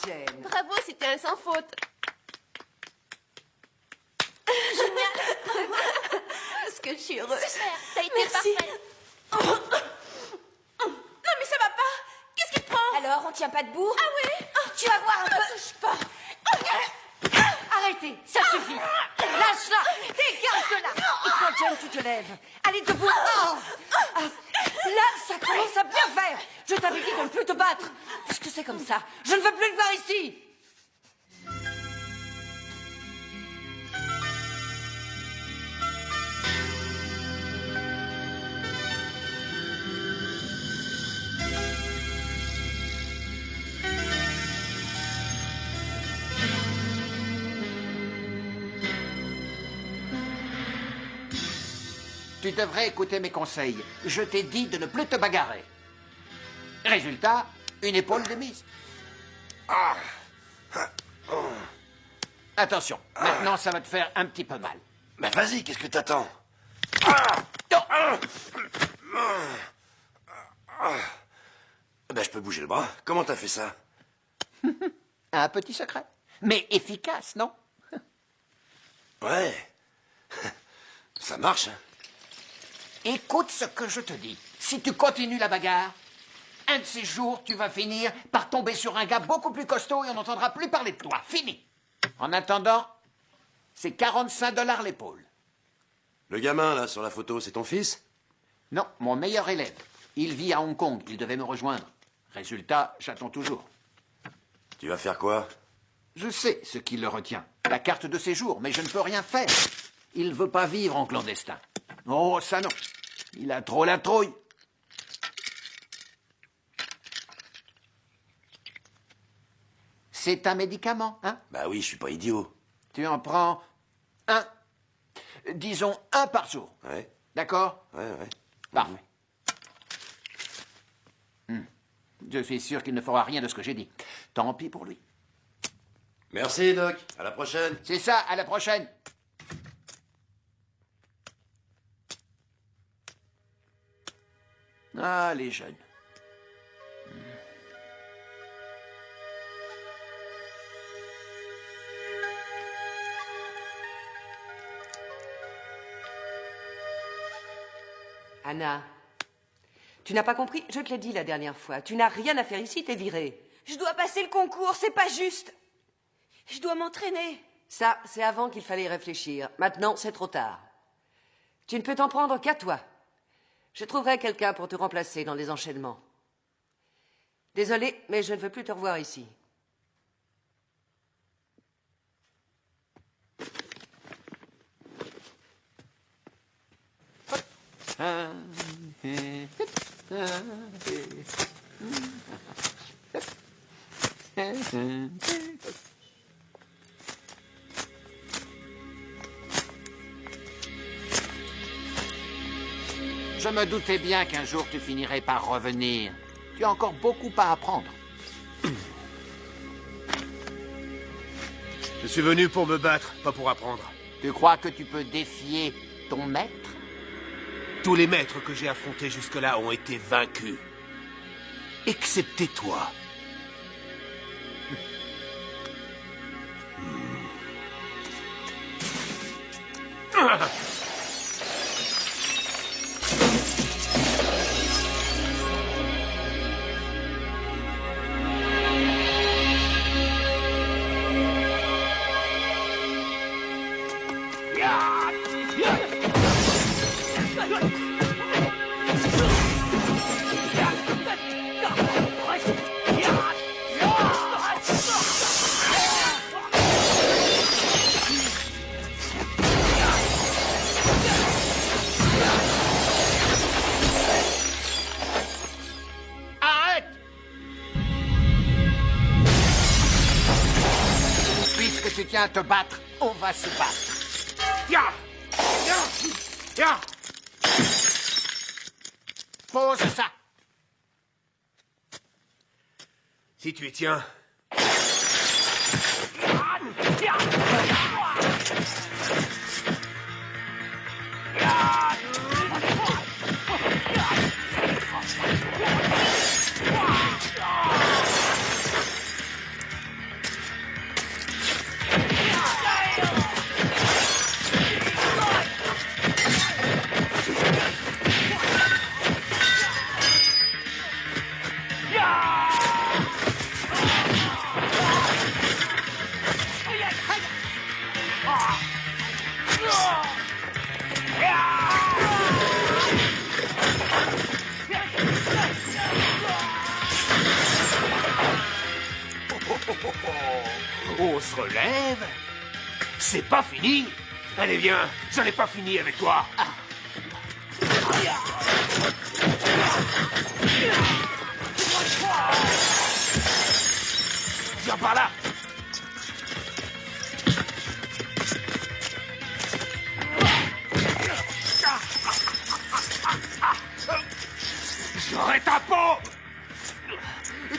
Jen. Bravo, c'était un sans faute. Parce que je suis heureuse. Super, t'as été Merci. parfaite. Non, mais ça va pas. Qu'est-ce qui te prend? Alors, on tient pas debout? Ah oui? Tu vas voir un peu. Touche pas. Arrêtez, ça suffit. Lâche-la, dégage de là. Et toi, Jen, tu te lèves. Allez, debout. Là, ça commence à bien faire. Je t'avais dit de ne plus te battre. Puisque c'est comme ça, je ne veux plus le voir ici. Tu devrais écouter mes conseils. Je t'ai dit de ne plus te bagarrer. Résultat, une épaule de mise. Attention, maintenant ça va te faire un petit peu mal. Mais vas-y, qu'est-ce que t'attends? Ben, je peux bouger le bras. Comment t'as fait ça? Un petit secret, mais efficace, non? Ouais. Ça marche, hein? Écoute ce que je te dis. Si tu continues la bagarre, un de ces jours, tu vas finir par tomber sur un gars beaucoup plus costaud et on n'entendra plus parler de toi. Fini. En attendant, c'est 45 $ l'épaule. Le gamin, là, sur la photo, c'est ton fils? Non, mon meilleur élève. Il vit à Hong Kong. Il devait me rejoindre. Résultat, j'attends toujours. Tu vas faire quoi? Je sais ce qui le retient. La carte de séjour, mais je ne peux rien faire. Il ne veut pas vivre en clandestin. Oh, ça non. Il a trop la trouille. C'est un médicament, hein? Bah oui, je suis pas idiot. Tu en prends un. Disons un par jour. Ouais, D'accord? ouais. Parfait. Je suis sûr qu'il ne fera rien de ce que j'ai dit. Tant pis pour lui. Merci, Doc. À la prochaine. C'est ça, à la prochaine. Ah, les jeunes. Anna, tu n'as pas compris? Je te l'ai dit la dernière fois. Tu n'as rien à faire ici, t'es virée. Je dois passer le concours, c'est pas juste. Je dois m'entraîner. Ça, c'est avant qu'il fallait y réfléchir. Maintenant, c'est trop tard. Tu ne peux t'en prendre qu'à toi. Je trouverai quelqu'un pour te remplacer dans les enchaînements. Désolée, mais je ne veux plus te revoir ici. Je me doutais bien qu'un jour tu finirais par revenir. Tu as encore beaucoup à apprendre. Je suis venu pour me battre, pas pour apprendre. Tu crois que tu peux défier ton maître? Tous les maîtres que j'ai affrontés jusque-là ont été vaincus. Excepté toi. Arrête! Puisque tu tiens à te battre, on va se battre. Ya! Ya! Ya! Pose ça. Si tu y tiens. On se relève. C'est pas fini. Allez, viens, j'en ai pas fini avec toi. Viens par là. J'aurai ta peau.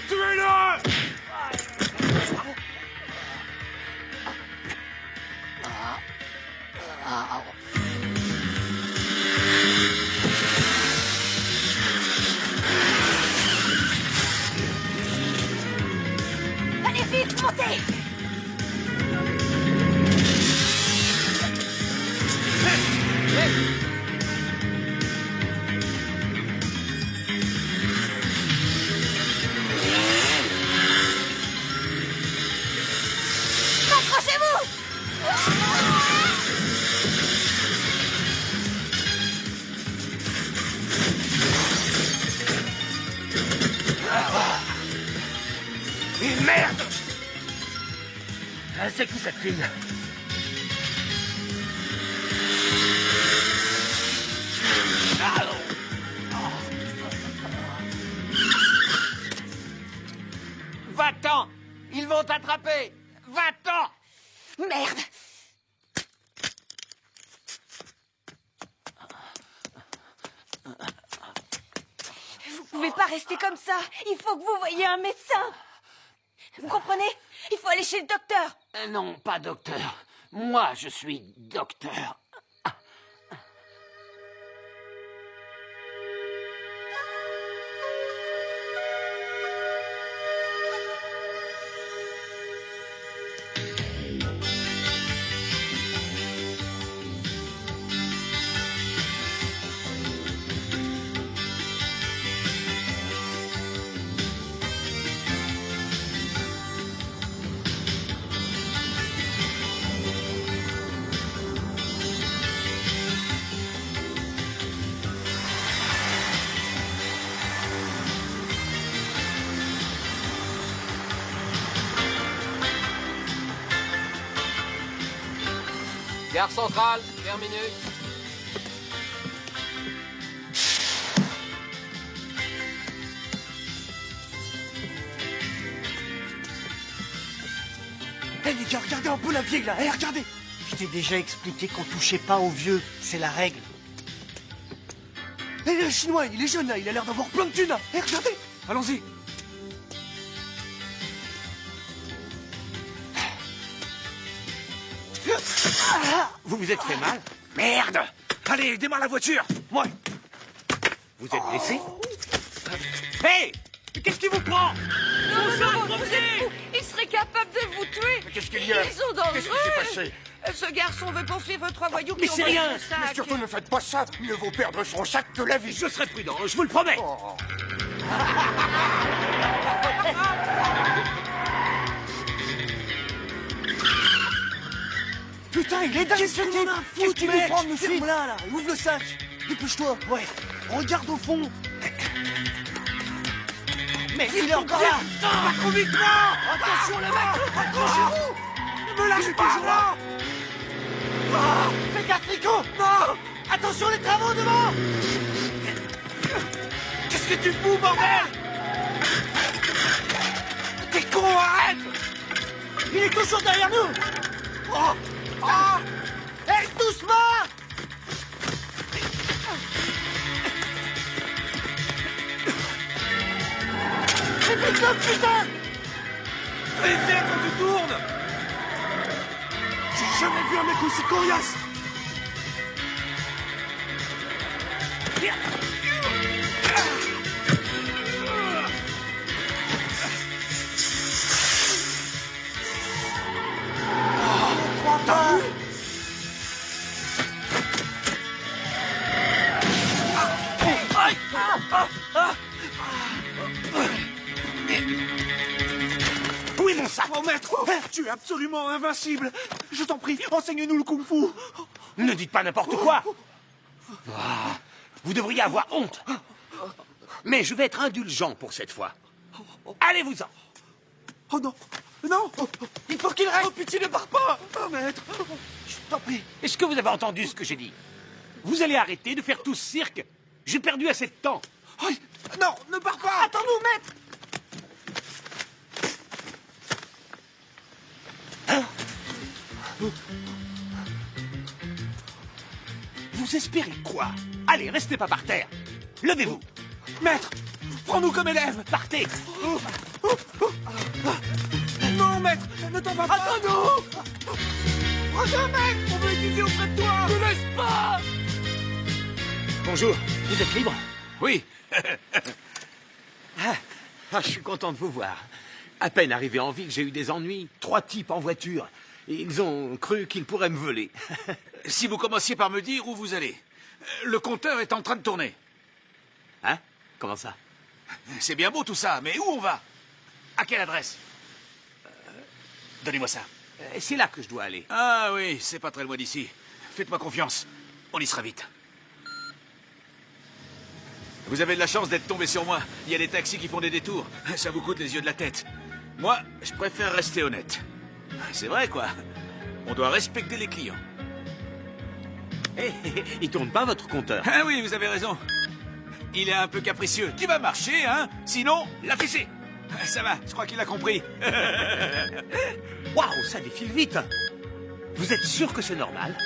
Tuez-le. Allez, vite, montez! Accrochez-vous! Et merde. C'est qui cette fille? Va-t'en! Ils vont t'attraper! Va-t'en! Merde! Vous pouvez pas rester comme ça. Il faut que vous voyiez un médecin. Vous comprenez? Il faut aller chez le docteur. Non, pas docteur. Moi, je suis docteur. Gare centrale, terminus. Eh les gars, regardez un peu la vieille là, regardez. Je t'ai déjà expliqué qu'on touchait pas aux vieux, c'est la règle. Eh le chinois, il est jeune là, il a l'air d'avoir plein de thunes là. Regardez, allons-y. Vous vous êtes fait mal? Merde! Allez, démarre la voiture! Moi! Vous êtes blessé? Hé! Qu'est-ce qui vous prend? Non, vous êtes fous. Ils seraient capables de vous tuer. Qu'est-ce qu'il y a? Ils sont dangereux. Qu'est-ce qui s'est passé? Ce garçon veut poursuivre 3 voyous qui Mais ont c'est volé rien. son sac. Mais surtout ne faites pas ça. Mieux vaut perdre son sac que la vie. Je serai prudent, je vous le promets! Oh. Putain, il est dingue ce type. Qu'est-ce qu'il veut prendre le film là, ouvre le sac. Dépêche-toi. Ouais, regarde au fond. Mais il est encore là. Pas trop vite, non! Attention les mecs, accrochez-vous. Ne me lâche pas, là! Fais gaffe Nico. Non. Attention les travaux devant. Qu'est-ce que tu fous, bordel? T'es con, arrête! Il est toujours derrière nous. Oh! Oh! Hé, doucement. Mais vite, putain. Fais faire quand tu tournes! J'ai jamais vu un mec aussi coriace. Où est mon sac? Oh maître, tu es absolument invincible. Je t'en prie, enseigne-nous le kung-fu. Ne dites pas n'importe quoi! Ah, vous devriez avoir honte. Mais je vais être indulgent pour cette fois. Allez-vous-en! Oh non. Non. Il faut qu'il reste. Oh, pitié, ne pars pas. Oh, maître. Je t'en prie. Est-ce que vous avez entendu ce que j'ai dit? Vous allez arrêter de faire tout ce cirque. J'ai perdu assez de temps. Oh, non, ne pars pas. Attends-nous, maître. Vous espérez quoi? Allez, restez pas par terre. Levez-vous. Maître, prends-nous comme élèves. Partez. Non, maître, ne t'en vas pas. Attends-nous. Reviens, maître, on veut étudier auprès de toi. Ne laisse pas. Bonjour, vous êtes libre? Oui. Je suis content de vous voir. À peine arrivé en ville, j'ai eu des ennuis. 3 types en voiture. Ils ont cru qu'ils pourraient me voler. Si vous commenciez par me dire où vous allez. Le compteur est en train de tourner. Hein? Comment ça? C'est bien beau tout ça, mais où on va? À quelle adresse? Donnez-moi ça. C'est là que je dois aller. Ah oui, c'est pas très loin d'ici. Faites-moi confiance. On y sera vite. Vous avez de la chance d'être tombé sur moi. Il y a des taxis qui font des détours. Ça vous coûte les yeux de la tête. Moi, je préfère rester honnête. C'est vrai, quoi. On doit respecter les clients. Il tourne pas votre compteur. Ah oui, vous avez raison. Il est un peu capricieux. Tu vas marcher, hein? Sinon, la fessée. Ça va, je crois qu'il a compris. Waouh, ça défile vite. Vous êtes sûr que c'est normal?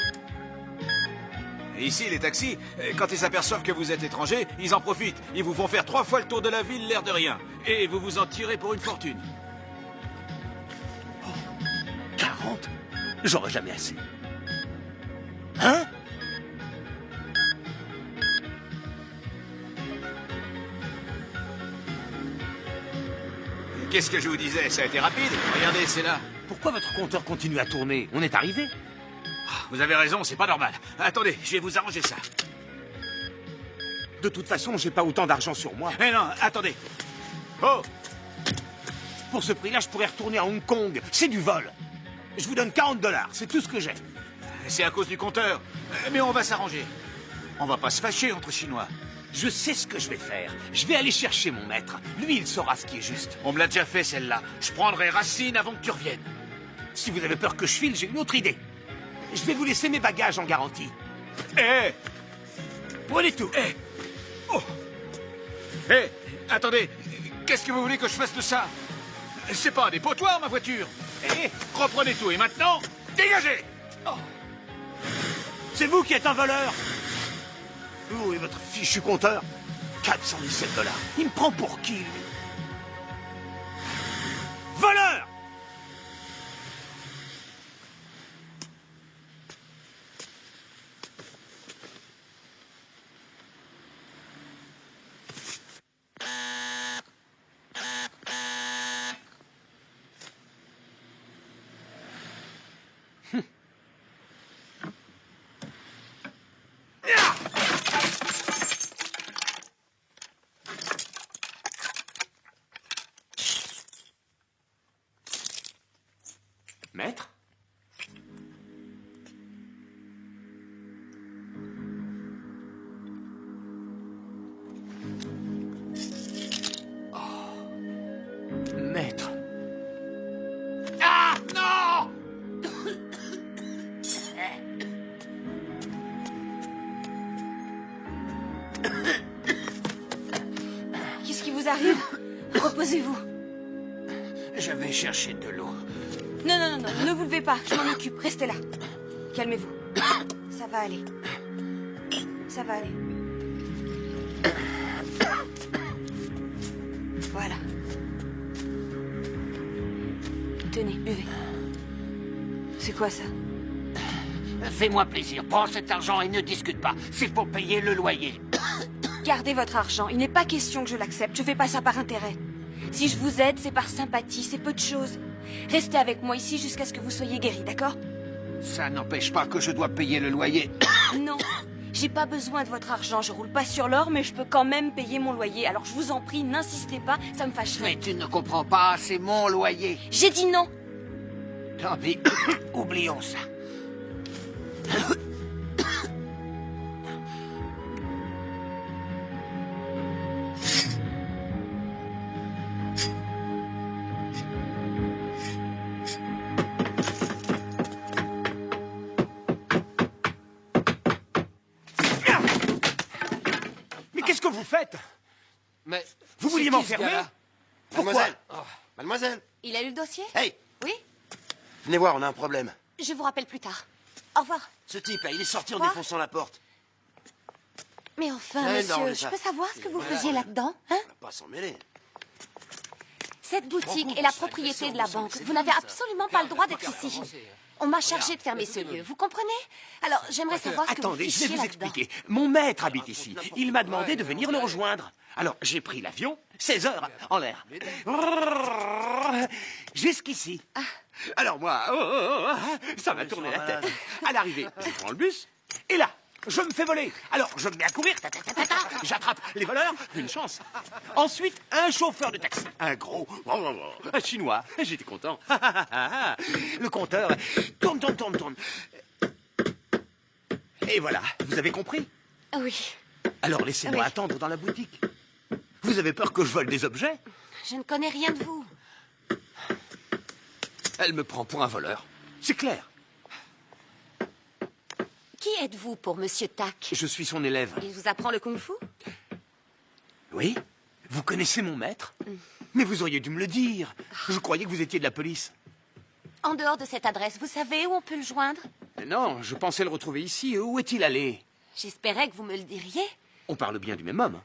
Ici, les taxis, quand ils s'aperçoivent que vous êtes étranger, ils en profitent. Ils vous font faire 3 fois le tour de la ville, l'air de rien. Et vous vous en tirez pour une fortune. 40? J'aurais jamais assez. Hein? Qu'est-ce que je vous disais? Ça a été rapide. Regardez, c'est là. Pourquoi votre compteur continue à tourner? On est arrivé. Vous avez raison, c'est pas normal. Attendez, je vais vous arranger ça. De toute façon, j'ai pas autant d'argent sur moi. Mais non, attendez. Oh! Pour ce prix-là, je pourrais retourner à Hong Kong. C'est du vol. Je vous donne 40 $, c'est tout ce que j'ai. C'est à cause du compteur. Mais on va s'arranger. On va pas se fâcher entre Chinois. Je sais ce que je vais faire. Je vais aller chercher mon maître. Lui, il saura ce qui est juste. On me l'a déjà fait, celle-là. Je prendrai racine avant que tu reviennes. Si vous avez peur que je file, j'ai une autre idée. Je vais vous laisser mes bagages en garantie. Hé! Prenez tout. Hé! Oh! Hé! Attendez! Qu'est-ce que vous voulez que je fasse de ça? C'est pas un dépotoir, ma voiture! Hé! Reprenez tout et maintenant, dégagez! Oh. C'est vous qui êtes un voleur! Vous et votre fichu compteur. 417 $. Il me prend pour qui, lui? Voleur! Maître? Oh. Maître. Ah! Non! Qu'est-ce qui vous arrive? Reposez-vous. Je vais chercher de l'eau. Non, non, non, non, ne vous levez pas, je m'en occupe, restez là. Calmez-vous. Ça va aller. Ça va aller. Voilà. Tenez, buvez. C'est quoi ça? Fais-moi plaisir, prends cet argent et ne discute pas. C'est pour payer le loyer. Gardez votre argent, il n'est pas question que je l'accepte, je fais pas ça par intérêt. Si je vous aide, c'est par sympathie, c'est peu de choses. Restez avec moi ici jusqu'à ce que vous soyez guéri, d'accord? Ça n'empêche pas que je dois payer le loyer. Non, j'ai pas besoin de votre argent, je roule pas sur l'or, mais je peux quand même payer mon loyer. Alors je vous en prie, n'insistez pas, ça me fâcherait. Mais tu ne comprends pas, c'est mon loyer. J'ai dit non. Tant pis, oublions ça. faites? Mais. Vous c'est vouliez qui, ce m'enfermer? gars-là Pourquoi? Mademoiselle Mademoiselle Il a lu le dossier? Hey, Oui? venez voir, on a un problème. Je vous rappelle plus tard. Au revoir. Ce type, là, il est sorti en Quoi défonçant la porte. Mais enfin, Ouais, monsieur, non, mais je ça- peux savoir ce que vous Voilà. faisiez là-dedans, hein? On va pas s'en mêler. Cette boutique Rends-compte, est la ça, propriété de la agression, banque. c'est Vous n'avez dingue, ça. absolument pas le droit d'être ici. On m'a chargé de fermer ce lieu, vous comprenez? Alors, j'aimerais savoir ce que vous Attendez, je vais ficiez vous là-dedans. expliquer. Mon maître habite ici. Il m'a demandé de venir le rejoindre. Alors, j'ai pris l'avion, 16 heures en l'air. Jusqu'ici. Alors moi, ça m'a tourné la tête. À l'arrivée, je prends le bus, et là, je me fais voler. Alors, je me mets à courir, j'attrape les voleurs, une chance. Ensuite, un chauffeur de taxi, un gros, un chinois, j'étais content. Le compteur tourne. Et voilà, vous avez compris? Oui, Alors laissez-moi Oui. attendre dans la boutique. Vous avez peur que je vole des objets? je ne connais rien de vous. Elle me prend pour un voleur. C'est clair. Qui êtes-vous pour Monsieur Tak? Je suis son élève. Il vous apprend le kung-fu? Oui? Vous connaissez mon maître? Mais vous auriez dû me le dire. Je croyais que vous étiez de la police. En dehors de cette adresse, vous savez où on peut le joindre? Non, je pensais le retrouver ici. Où est-il allé? J'espérais que vous me le diriez. On parle bien du même homme.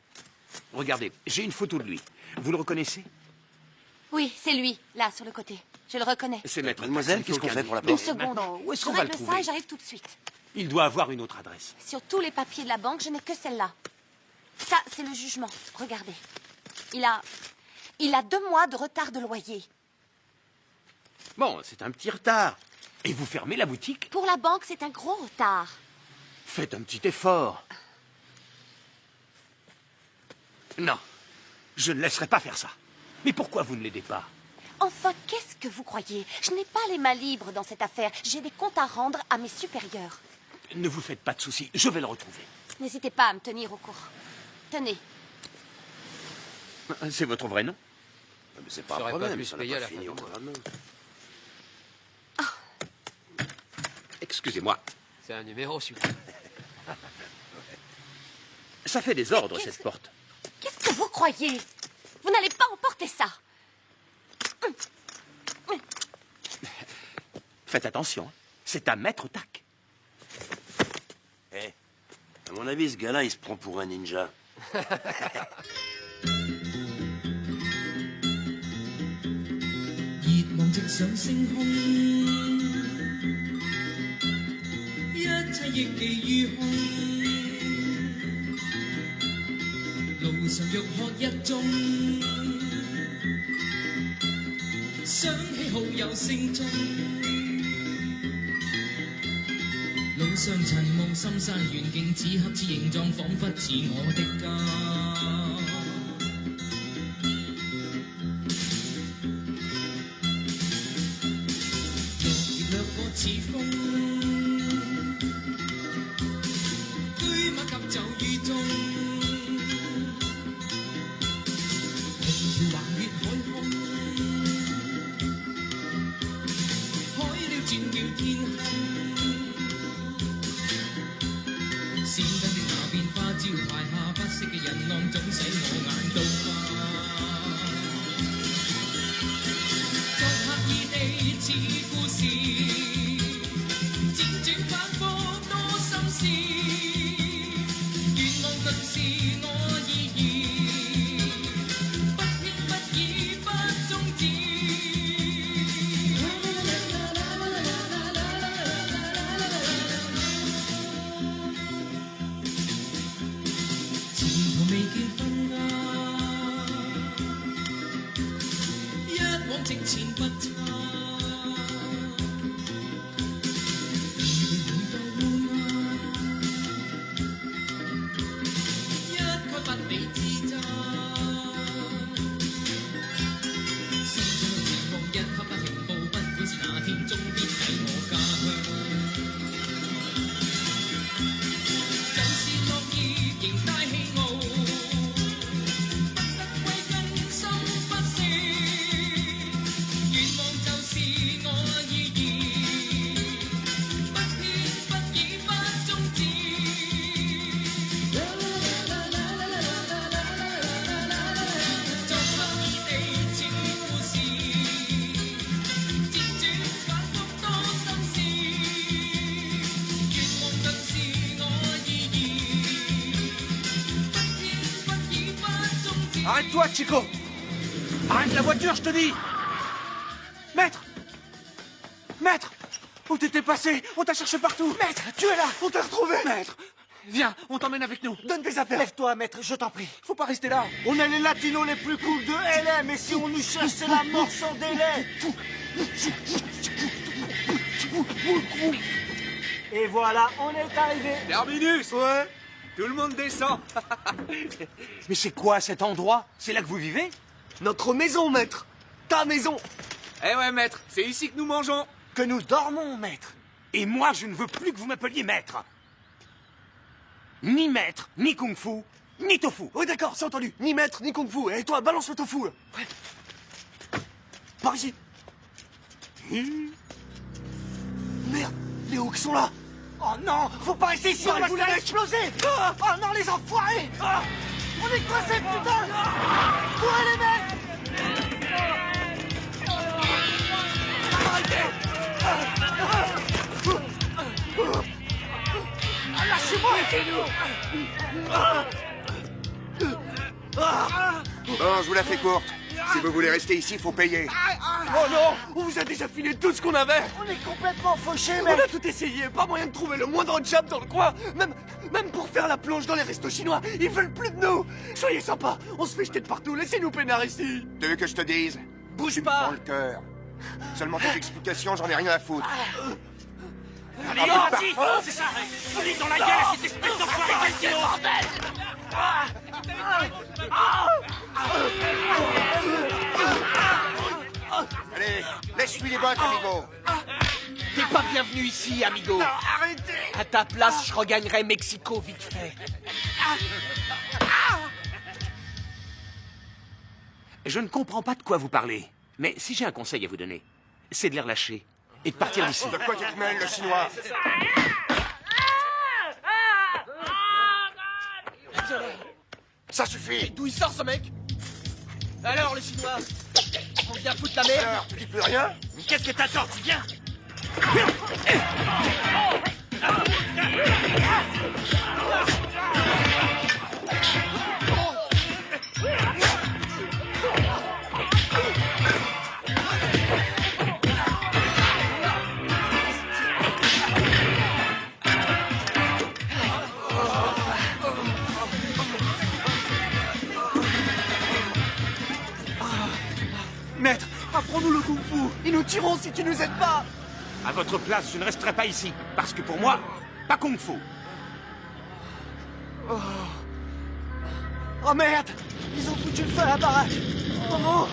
Regardez, j'ai une photo de lui. Vous le reconnaissez? Oui, c'est lui, là, sur le côté. Je le reconnais. C'est maître. Mademoiselle, Taxi, qu'est-ce qu'on aucun fait doute. pour la Une porte? seconde. Maintenant, où est-ce Je qu'on va le règle ça trouver? et j'arrive tout de suite. Il doit avoir une autre adresse. Sur tous les papiers de la banque, je n'ai que celle-là. Ça, c'est le jugement. Regardez. Il a 2 mois de retard de loyer. Bon, c'est un petit retard. Et vous fermez la boutique? Pour la banque, c'est un gros retard. Faites un petit effort. Non, je ne laisserai pas faire ça. Mais pourquoi vous ne l'aidez pas? Enfin, qu'est-ce que vous croyez? Je n'ai pas les mains libres dans cette affaire. J'ai des comptes à rendre à mes supérieurs. Ne vous faites pas de soucis, je vais le retrouver. N'hésitez pas à me tenir au courant. Tenez. C'est votre vrai nom? Mais c'est pas un J'aurais pas problème, pu ça se n'a payer à pas la fini fin au du mois. lendemain. Excusez-moi, C'est un numéro super. ça fait des ordres, qu'est-ce cette que- porte. Qu'est-ce que vous croyez? Vous n'allez pas emporter ça. Faites attention, hein. C'est un maître tac. Eh, à mon avis, ce gars-là, il se prend pour un ninja. 熱望直上星空，一切亦寄於空。路上欲喝一盅，想起好友聲中。路上塵霧深山遠景，此刻此形狀，彷彿似我的家。掠過似風，居馬及就雨中，紅潮橫越海空，海鳥轉叫天空，閃燈的那變花招牌下，不識嘅人浪總使我眼都花。作客異地似故事，輾轉反覆多心思，願望盡是我意義，不偏不倚不終止。前途未見分壓，一往直前不差。一概不理自責，思想前夢一刻不停步，不管是哪天，終必喺我家鄉。就是樂意仍帶氣傲，不得歸根心不息，願望就是我意義，不偏不倚不終止。Arrête-toi, Chico. Arrête la voiture, je te dis. Maître. Maître. Où t'étais passé? On t'a cherché partout. Maître, tu es là. On t'a retrouvé. Maître. Viens, on t'emmène avec nous. Donne tes affaires. Lève-toi, maître, je t'en prie. Faut pas rester là. On est les latinos les plus cool de LM, et si on nous cherche, c'est la mort sans délai. Et voilà, on est arrivé. Terminus. Ouais. Tout le monde descend. Mais c'est quoi cet endroit? C'est là que vous vivez? Notre maison, maître. Ta maison. Eh ouais, maître, c'est ici que nous mangeons. Que nous dormons, maître. Et moi, je ne veux plus que vous m'appeliez maître. Ni maître, ni kung-fu, ni tofu. Oui, d'accord, c'est entendu. Ni maître, ni kung-fu. Et toi, balance le tofu. Ouais. Par ici. Merde, les hooks sont là. Oh non, faut pas rester ici, on va se faire exploser. Oh non, les enfoirés. On est coincés, putain. Où est les mecs? Arrêtez. Lâchez-moi. Bon, je vous la fais courte. Si vous voulez rester ici, faut payer. Oh non, on vous a déjà filé tout ce qu'on avait. On est complètement fauchés, mec. On a tout essayé, pas moyen de trouver le moindre job dans le coin. Même pour faire la plonge dans les restos chinois, ils veulent plus de nous. Soyez sympas, on se fait jeter de partout, laissez-nous peinard ici. Tu veux que je te dise? Bouge Tu me pas. prends le cœur. Seulement tes explications, j'en ai rien à foutre. Allez, vas-y, c'est ça. Allez dans la gueule à cette espèce d'enfoiré d'Altino. Allez, laisse-lui les bottes, amigo. T'es pas bienvenu ici, amigo. Non, arrêtez. À ta place, je regagnerai Mexico vite fait. Je ne comprends pas de quoi vous parlez. Mais si j'ai un conseil à vous donner, c'est de les relâcher et de partir d'ici. De quoi tu te mêles, le chinois? Ça suffit. D'où il sort, ce mec? Alors, le chinois, on vient foutre la merde? Alors, tu dis plus rien? Qu'est-ce que t'attends? Tu viens? Maître, apprends-nous le kung-fu. Ils nous tueront si tu nous aides pas. À votre place, je ne resterai pas ici. Parce que pour moi, pas kung-fu. Oh merde, ils ont foutu le feu à la baraque. Oh non.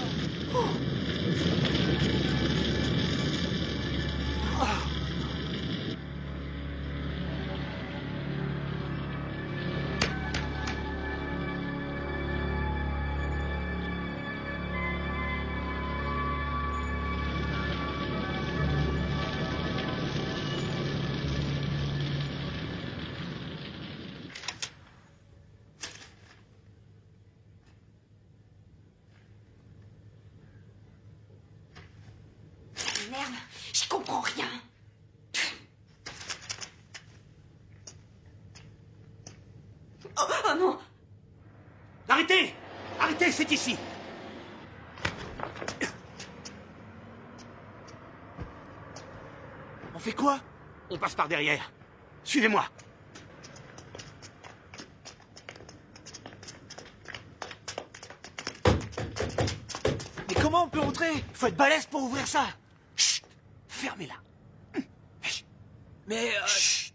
Merde, je comprends rien. Oh non. Arrêtez! Arrêtez, c'est ici! On fait quoi? On passe par derrière. Suivez-moi. Mais comment on peut entrer? Faut être balèze pour ouvrir ça. Chut! Fermez-la. Mais Chut!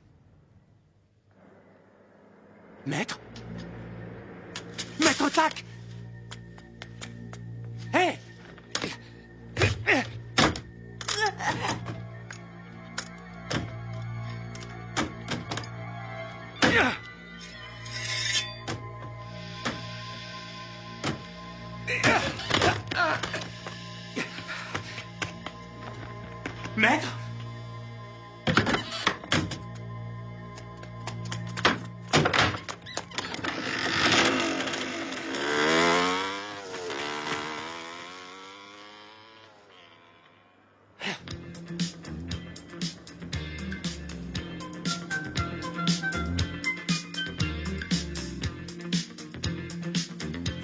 Maître? Maître Tac! Hé! Maître?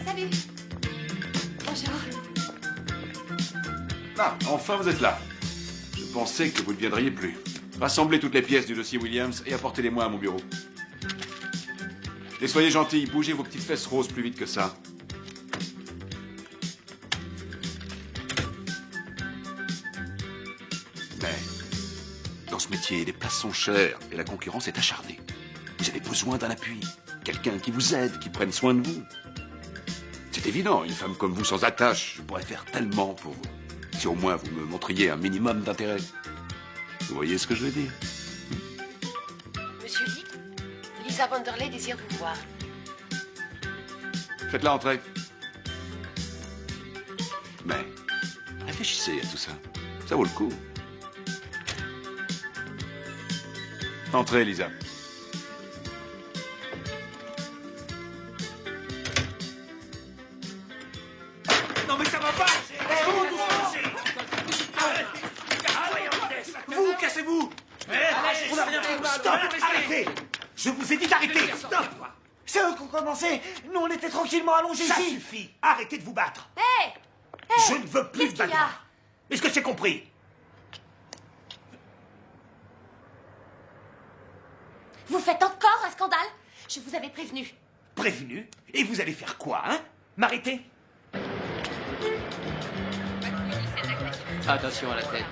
Salut. Ah, enfin vous êtes là. Je pensais que vous ne viendriez plus. Rassemblez toutes les pièces du dossier Williams et apportez-les-moi à mon bureau. Et soyez gentils, bougez vos petites fesses roses plus vite que ça. Mais, dans ce métier, les places sont chères et la concurrence est acharnée. Vous avez besoin d'un appui. Quelqu'un qui vous aide, qui prenne soin de vous. C'est évident, une femme comme vous sans attache, je pourrais faire tellement pour vous. Si au moins vous me montriez un minimum d'intérêt. Vous voyez ce que je veux dire? Monsieur Dick, Lisa Vanderley désire vous voir. Faites-la entrer. Mais, réfléchissez à tout ça. Ça vaut le coup. Entrez, Lisa. Non mais ça va pas. Vous, cassez-vous. On n'a rien fait de mal. Stop, arrêtez. Je vous ai dit d'arrêter. Stop. C'est eux qui ont commencé. Nous, on était tranquillement allongés ici. Ça suffit. Arrêtez de vous battre. Hé Je ne veux plus de bagarre. Est-ce que c'est compris? Vous faites encore un scandale? Je vous avais prévenu. Prévenu? Et vous allez faire quoi, hein? M'arrêter? Attention à la tête.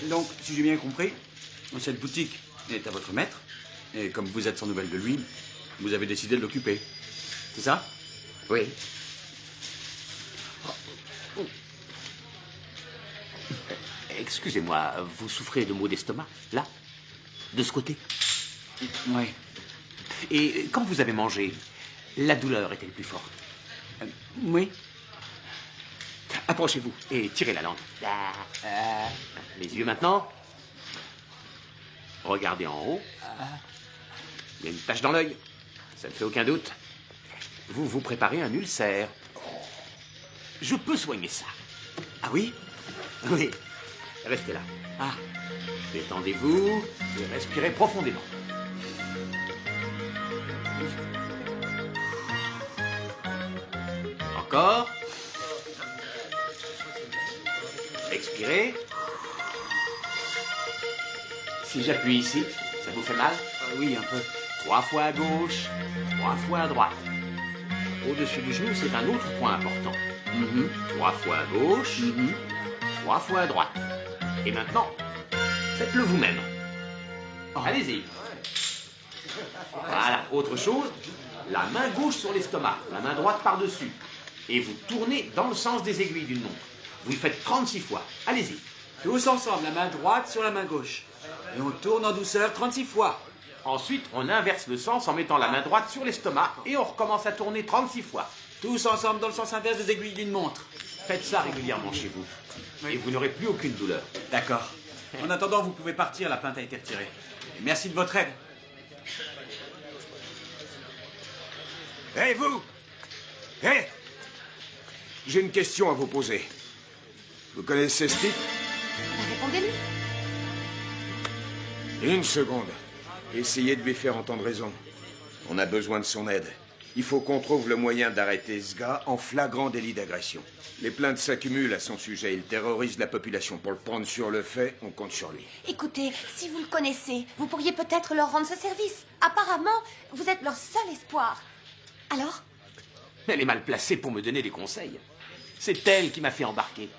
Donc, si j'ai bien compris, cette boutique est à votre maître, et comme vous êtes sans nouvelles de lui, vous avez décidé de l'occuper. C'est ça? Oui. Excusez-moi, vous souffrez de maux d'estomac, là? De ce côté? Oui. Et quand vous avez mangé, la douleur était plus forte? Oui. Approchez-vous et tirez la langue. Les yeux maintenant. Regardez en haut. Il y a une tache dans l'œil. Ça ne fait aucun doute. Vous vous préparez un ulcère. Je peux soigner ça. Ah oui? Oui. Restez là. Ah. Détendez-vous et respirez profondément. Encore. Expirez. Si j'appuie ici, ça vous fait mal? Oui, un peu. 3 fois à gauche, 3 fois à droite. Au-dessus du genou, c'est un autre point important. 3 fois à gauche, 3 fois à droite. Et maintenant, faites-le vous-même. Allez-y. Voilà, autre chose, la main gauche sur l'estomac, la main droite par-dessus. Et vous tournez dans le sens des aiguilles d'une montre. Vous le faites 36 fois. Allez-y. Tous ensemble, la main droite sur la main gauche. Et on tourne en douceur 36 fois. Ensuite, on inverse le sens en mettant la main droite sur l'estomac et on recommence à tourner 36 fois. Tous ensemble dans le sens inverse des aiguilles d'une montre. Faites ça régulièrement chez vous. Et vous n'aurez plus aucune douleur. D'accord. En attendant, vous pouvez partir, la plainte a été retirée. Et merci de votre aide. Hé, vous! Hé! J'ai une question à vous poser. Vous connaissez ce type? Répondez-lui. Une seconde. Essayez de lui faire entendre raison. On a besoin de son aide. Il faut qu'on trouve le moyen d'arrêter ce gars en flagrant délit d'agression. Les plaintes s'accumulent à son sujet. Il terrorise la population. Pour le prendre sur le fait, on compte sur lui. Écoutez, si vous le connaissez, vous pourriez peut-être leur rendre ce service. Apparemment, vous êtes leur seul espoir. Alors? Elle est mal placée pour me donner des conseils. C'est elle qui m'a fait embarquer.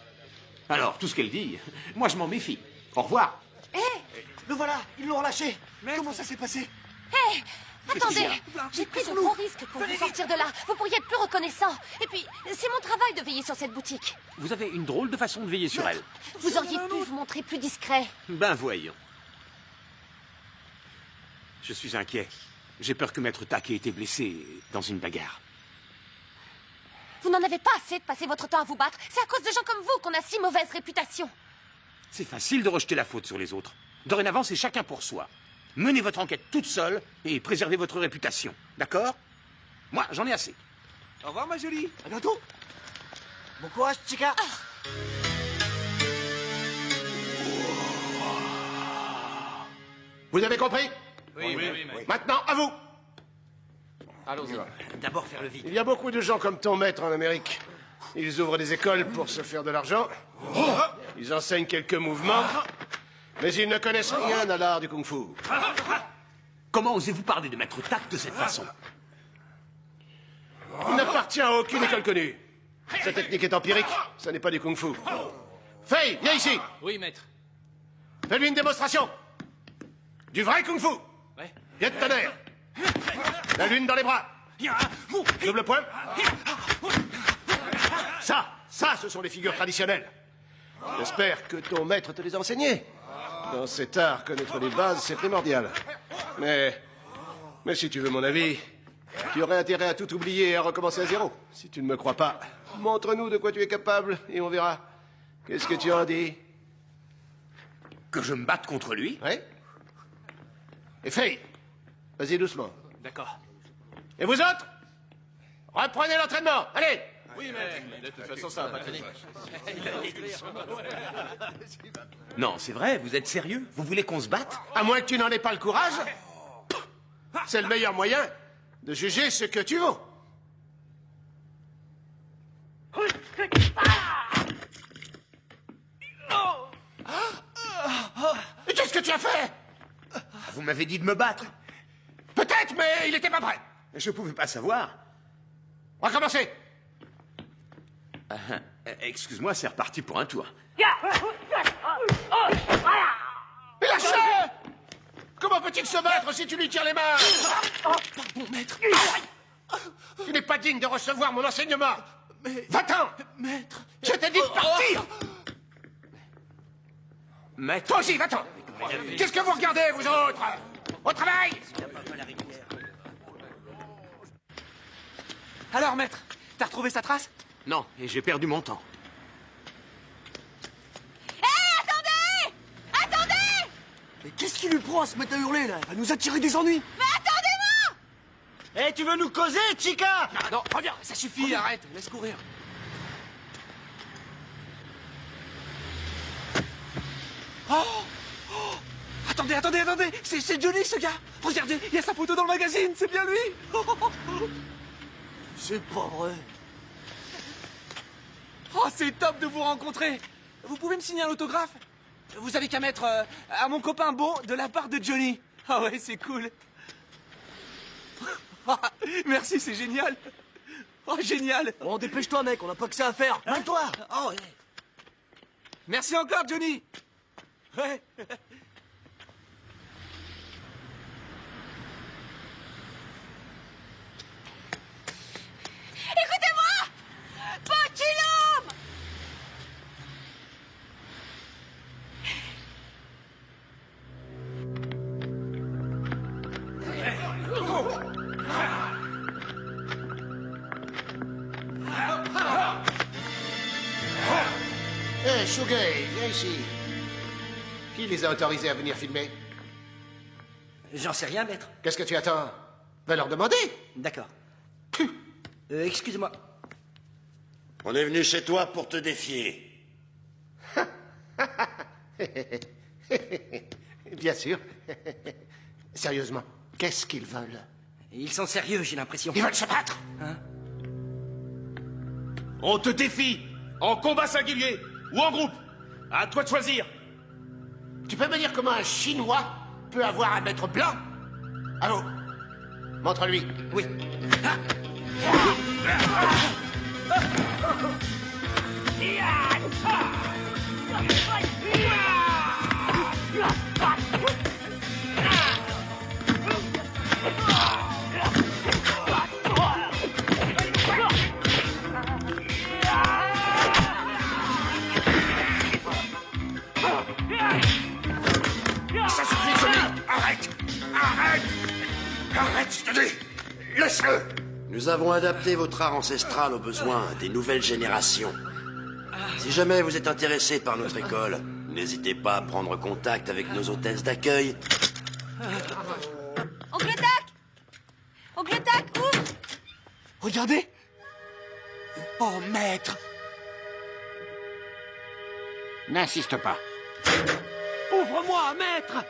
Alors, tout ce qu'elle dit, moi je m'en méfie. Au revoir. Hé! Le voilà, ils l'ont relâché. Comment ça s'est passé? Hé! Attendez! J'ai pris de gros risques pour vous sortir de là. Vous pourriez être plus reconnaissant. Et puis, c'est mon travail de veiller sur cette boutique. Vous avez une drôle de façon de veiller sur elle. Vous auriez pu vous montrer plus discret. Ben voyons. Je suis inquiet. J'ai peur que Maître Tack ait été blessé dans une bagarre. Vous n'en avez pas assez de passer votre temps à vous battre. C'est à cause de gens comme vous qu'on a si mauvaise réputation. C'est facile de rejeter la faute sur les autres. Dorénavant, c'est chacun pour soi. Menez votre enquête toute seule et préservez votre réputation. D'accord? Moi, j'en ai assez. Au revoir, ma jolie. À bientôt. Bon courage, Chica. Vous avez compris? Oui. Maintenant, à vous. Allons-y. D'abord faire le vide. Il y a beaucoup de gens comme ton maître en Amérique. Ils ouvrent des écoles pour se faire de l'argent. Ils enseignent quelques mouvements. Mais ils ne connaissent rien à l'art du kung-fu. Comment osez-vous parler de maître tact de cette façon? Il n'appartient à aucune école connue. Sa technique est empirique, ça n'est pas du kung-fu. Fei, viens ici. Oui, maître. Fais-lui une démonstration. Du vrai kung-fu. Ouais. Pied de tonnerre. La lune dans les bras. Double poing. Ça, ce sont les figures traditionnelles. J'espère que ton maître te les a enseignées. Dans cet art, connaître les bases, c'est primordial. Mais si tu veux mon avis, tu aurais intérêt à tout oublier et à recommencer à zéro. Si tu ne me crois pas, montre-nous de quoi tu es capable et on verra. Qu'est-ce que tu en dis? Que je me batte contre lui? Oui. Et Fei, vas-y doucement. D'accord. Et vous autres? Reprenez l'entraînement, allez! Oui, mais de toute façon, ça va pas tenir. Non, c'est vrai, vous êtes sérieux? Vous voulez qu'on se batte? À moins que tu n'en aies pas le courage. C'est le meilleur moyen de juger ce que tu vaux. Et qu'est-ce que tu as fait? Vous m'avez dit de me battre. Peut-être, mais il n'était pas prêt. Je pouvais pas savoir. On va commencer. Excuse-moi, c'est reparti pour un tour. Mais lâche-le! Comment peut-il se battre si tu lui tires les mains? Pardon, maître. Tu n'es pas digne de recevoir mon enseignement. Mais... Va-t'en! Maître... Je t'ai dit de partir! Maître... Toi aussi, va-t'en! Qu'est-ce que vous regardez, vous autres? Au travail! Alors, maître, t'as retrouvé sa trace? Non, et j'ai perdu mon temps. Hé, attendez! Mais qu'est-ce qui lui prend à se mettre à hurler, là? Elle va nous attirer des ennuis. Mais attendez-moi! Eh, tu veux nous causer, Chica? Non, reviens, ça suffit, arrête, laisse courir. Attendez, c'est Johnny, ce gars. Regardez, il y a sa photo dans le magazine, c'est bien lui. C'est pas vrai. Oh, c'est top de vous rencontrer. Vous pouvez me signer un autographe? Vous avez qu'à mettre à mon copain Bon de la part de Johnny. Ah ouais, c'est cool. Merci, c'est génial. Oh, génial. Bon, dépêche-toi, mec, on n'a pas que ça à faire. Toi. Oh, ouais. Merci encore, Johnny. Ouais. Écoutez-moi! Petit homme! Hé, Shugei, viens ici. Qui les a autorisés à venir filmer? J'en sais rien, maître. Qu'est-ce que tu attends? Va leur demander. D'accord. Excusez-moi. On est venu chez toi pour te défier. Bien sûr. Sérieusement, qu'est-ce qu'ils veulent? Ils sont sérieux, j'ai l'impression. Ils veulent se battre. Hein? On te défie, en combat singulier ou en groupe. À toi de choisir. Tu peux me dire comment un Chinois peut avoir un maître blanc? Allô? Montre-lui. Oui. Ça suffit, Johnny. Arrête, je te dis. Laisse-le. Nous avons adapté votre art ancestral aux besoins des nouvelles générations. Si jamais vous êtes intéressé par notre école, n'hésitez pas à prendre contact avec nos hôtesses d'accueil. Oncle Tac! Oncle Tac, ouvre! Regardez! Oh, maître! N'insiste pas. Ouvre-moi, maître!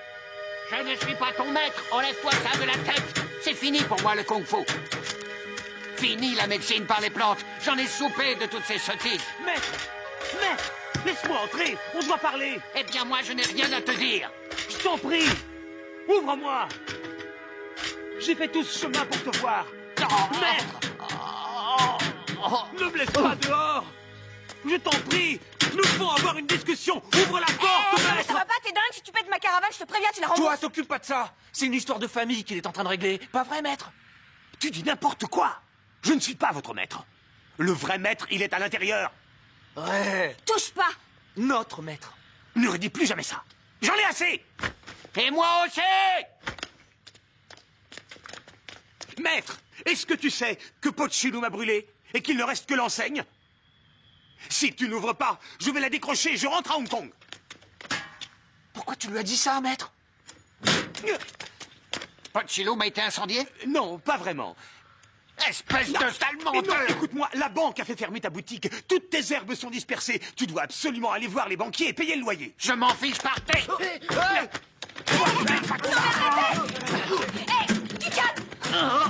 Je ne suis pas ton maître. Enlève-toi ça de la tête. C'est fini pour moi le kung-fu. Fini la médecine par les plantes. J'en ai soupé de toutes ces sottises. Maître! Maître! Laisse-moi entrer! On doit parler! Eh bien, moi, je n'ai rien à te dire. Je t'en prie! Ouvre-moi! J'ai fait tout ce chemin pour te voir. Maître! Ne me laisse pas dehors! Je t'en prie! Nous devons avoir une discussion! Ouvre la porte, Non, mais maître! ça va pas, t'es dingue, si tu pètes ma caravane, je te préviens, tu la rembourses. Toi, s'occupe pas de ça. C'est une histoire de famille qu'il est en train de régler. Pas vrai, maître? Tu dis n'importe quoi! Je ne suis pas votre maître. Le vrai maître, il est à l'intérieur. Ouais. Touche pas! Notre maître. Ne redis plus jamais ça. J'en ai assez! Et moi aussi! Maître, est-ce que tu sais que Pochino m'a brûlé et qu'il ne reste que l'enseigne? Si tu n'ouvres pas, je vais la décrocher et je rentre à Hong Kong. Pourquoi tu lui as dit ça, maître? Pochino m'a été incendié? Non, pas vraiment. Espèce de sale Mais non, menteur! écoute-moi, la banque a fait fermer ta boutique. Toutes tes herbes sont dispersées. Tu dois absolument aller voir les banquiers et payer le loyer. Je m'en fiche, partez! Hé, tu calmes!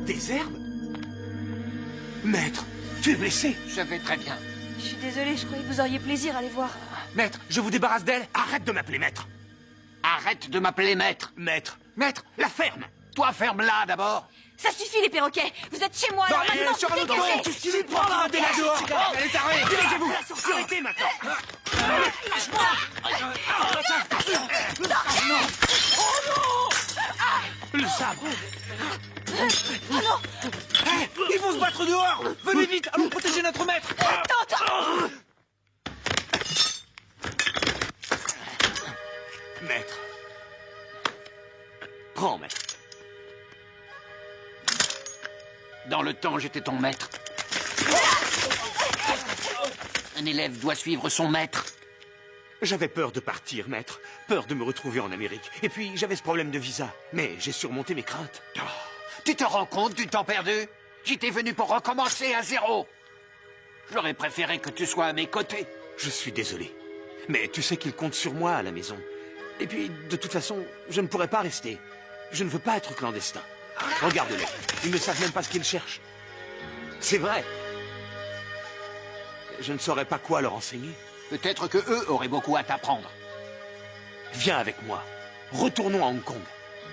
Des herbes? Maître, tu es blessé? Je vais très bien. Je suis désolée, je croyais que vous auriez plaisir à les voir. Maître, je vous débarrasse d'elle. Arrête de m'appeler maître. Arrête de m'appeler maître. Maître, Maître, la ferme. Toi, ferme-la d'abord. Ça suffit, les perroquets! Vous êtes chez moi, alors maintenant, sur un vous autre dégagez. ton. Qu'est-ce qu'il lui prend, là? Dégage dehors. Elle est tarée. Dégagez-vous. Arrêtez maintenant. Le sabre. Oh non! Ils vont se battre dehors. Venez vite, allons protéger notre maître. Attends! Maître. Prends, maître. Dans le temps, j'étais ton maître. Un élève doit suivre son maître. J'avais peur de partir, maître. Peur de me retrouver en Amérique. Et puis, j'avais ce problème de visa. Mais j'ai surmonté mes craintes. Oh, tu te rends compte du temps perdu? J'étais venu pour recommencer à zéro. J'aurais préféré que tu sois à mes côtés. Je suis désolé. Mais tu sais qu'ils comptent sur moi à la maison. Et puis, de toute façon, je ne pourrais pas rester. Je ne veux pas être clandestin. Regarde-les. Ils ne savent même pas ce qu'ils cherchent. C'est vrai. Je ne saurais pas quoi leur enseigner. Peut-être que eux auraient beaucoup à t'apprendre. Viens avec moi. Retournons à Hong Kong.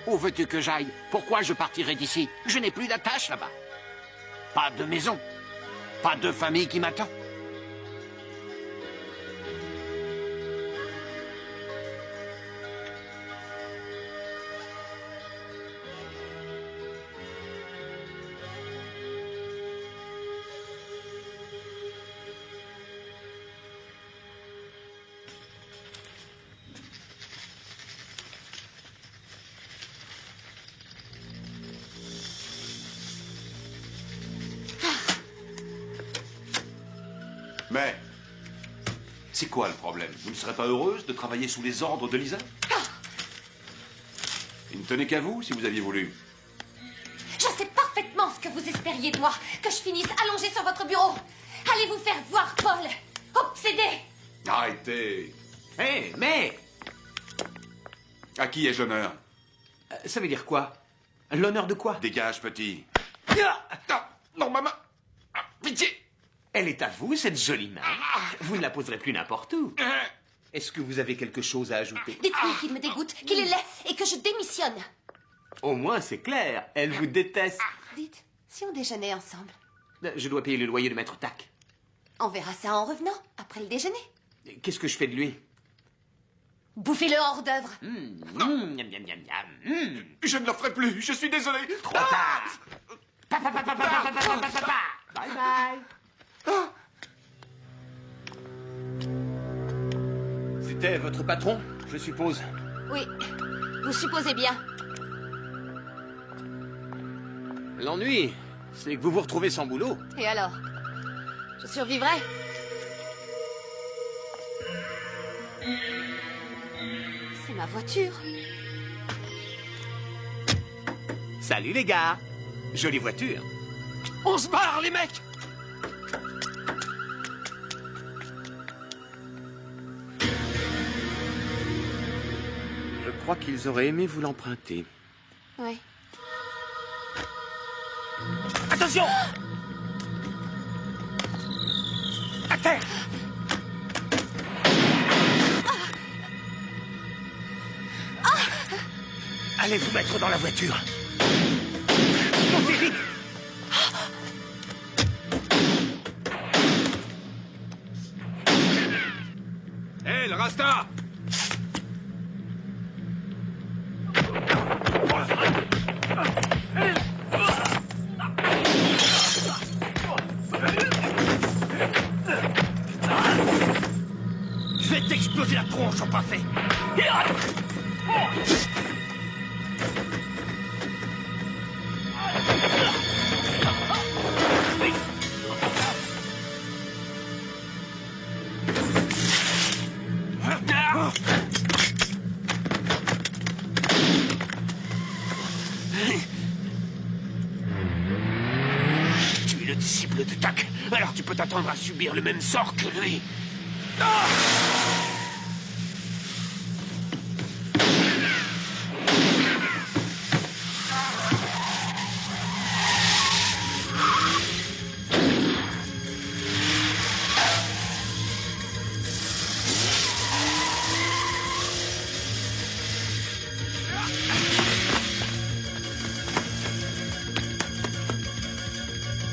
Où veux-tu que j'aille? Pourquoi je partirai d'ici? Je n'ai plus d'attache là-bas. Pas de maison. Pas de famille qui m'attend. Mais, c'est quoi le problème? Vous ne serez pas heureuse de travailler sous les ordres de Lisa? Il ne tenait qu'à vous, si vous aviez voulu. Je sais parfaitement ce que vous espériez de moi, que je finisse allongée sur votre bureau. Allez vous faire voir, Paul. Obsédé. Arrêtez. Hé, mais... À qui ai-je l'honneur? Ça veut dire quoi? L'honneur de quoi? Dégage, petit. Non, maman. Pitié. Elle est à vous, cette jolie main. Vous ne la poserez plus n'importe où. Est-ce que vous avez quelque chose à ajouter? Dites-lui qu'il me dégoûte, qu'il est laid et que je démissionne. Au moins, c'est clair. Elle vous déteste. Dites, si on déjeunait ensemble, Je dois payer le loyer de Maître Tac. on verra ça en revenant, après le déjeuner. Qu'est-ce que je fais de lui? Bouffez-le hors d'œuvre. Je ne le ferai plus, je suis désolé. Trop tard. Bye bye. C'était votre patron, je suppose. Oui, vous supposez bien. L'ennui, c'est que vous vous retrouvez sans boulot. Et alors? Je survivrai? C'est ma voiture. Salut les gars. Jolie voiture. On se barre les mecs. Je crois qu'ils auraient aimé vous l'emprunter. Oui. Attention! À terre! Allez vous mettre dans la voiture. Montez vite! Hé, le Rasta! Je vais t'exploser la tronche, en parfait. Tu es le disciple de Tak, alors tu peux t'attendre à subir le même sort que lui.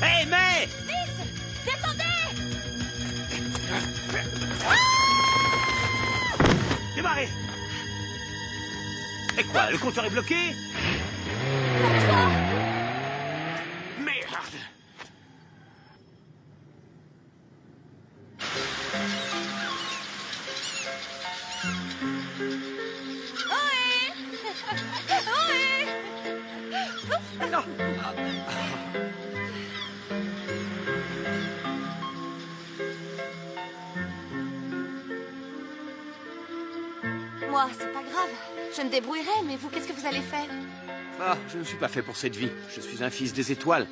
Hé, mais! Vite! Descendez! Démarrez! Et quoi, le compteur est bloqué? Merde! Moi, c'est pas grave. Je me débrouillerai, mais vous, qu'est-ce que vous allez faire? Ah, je ne suis pas fait pour cette vie. Je suis un fils des étoiles.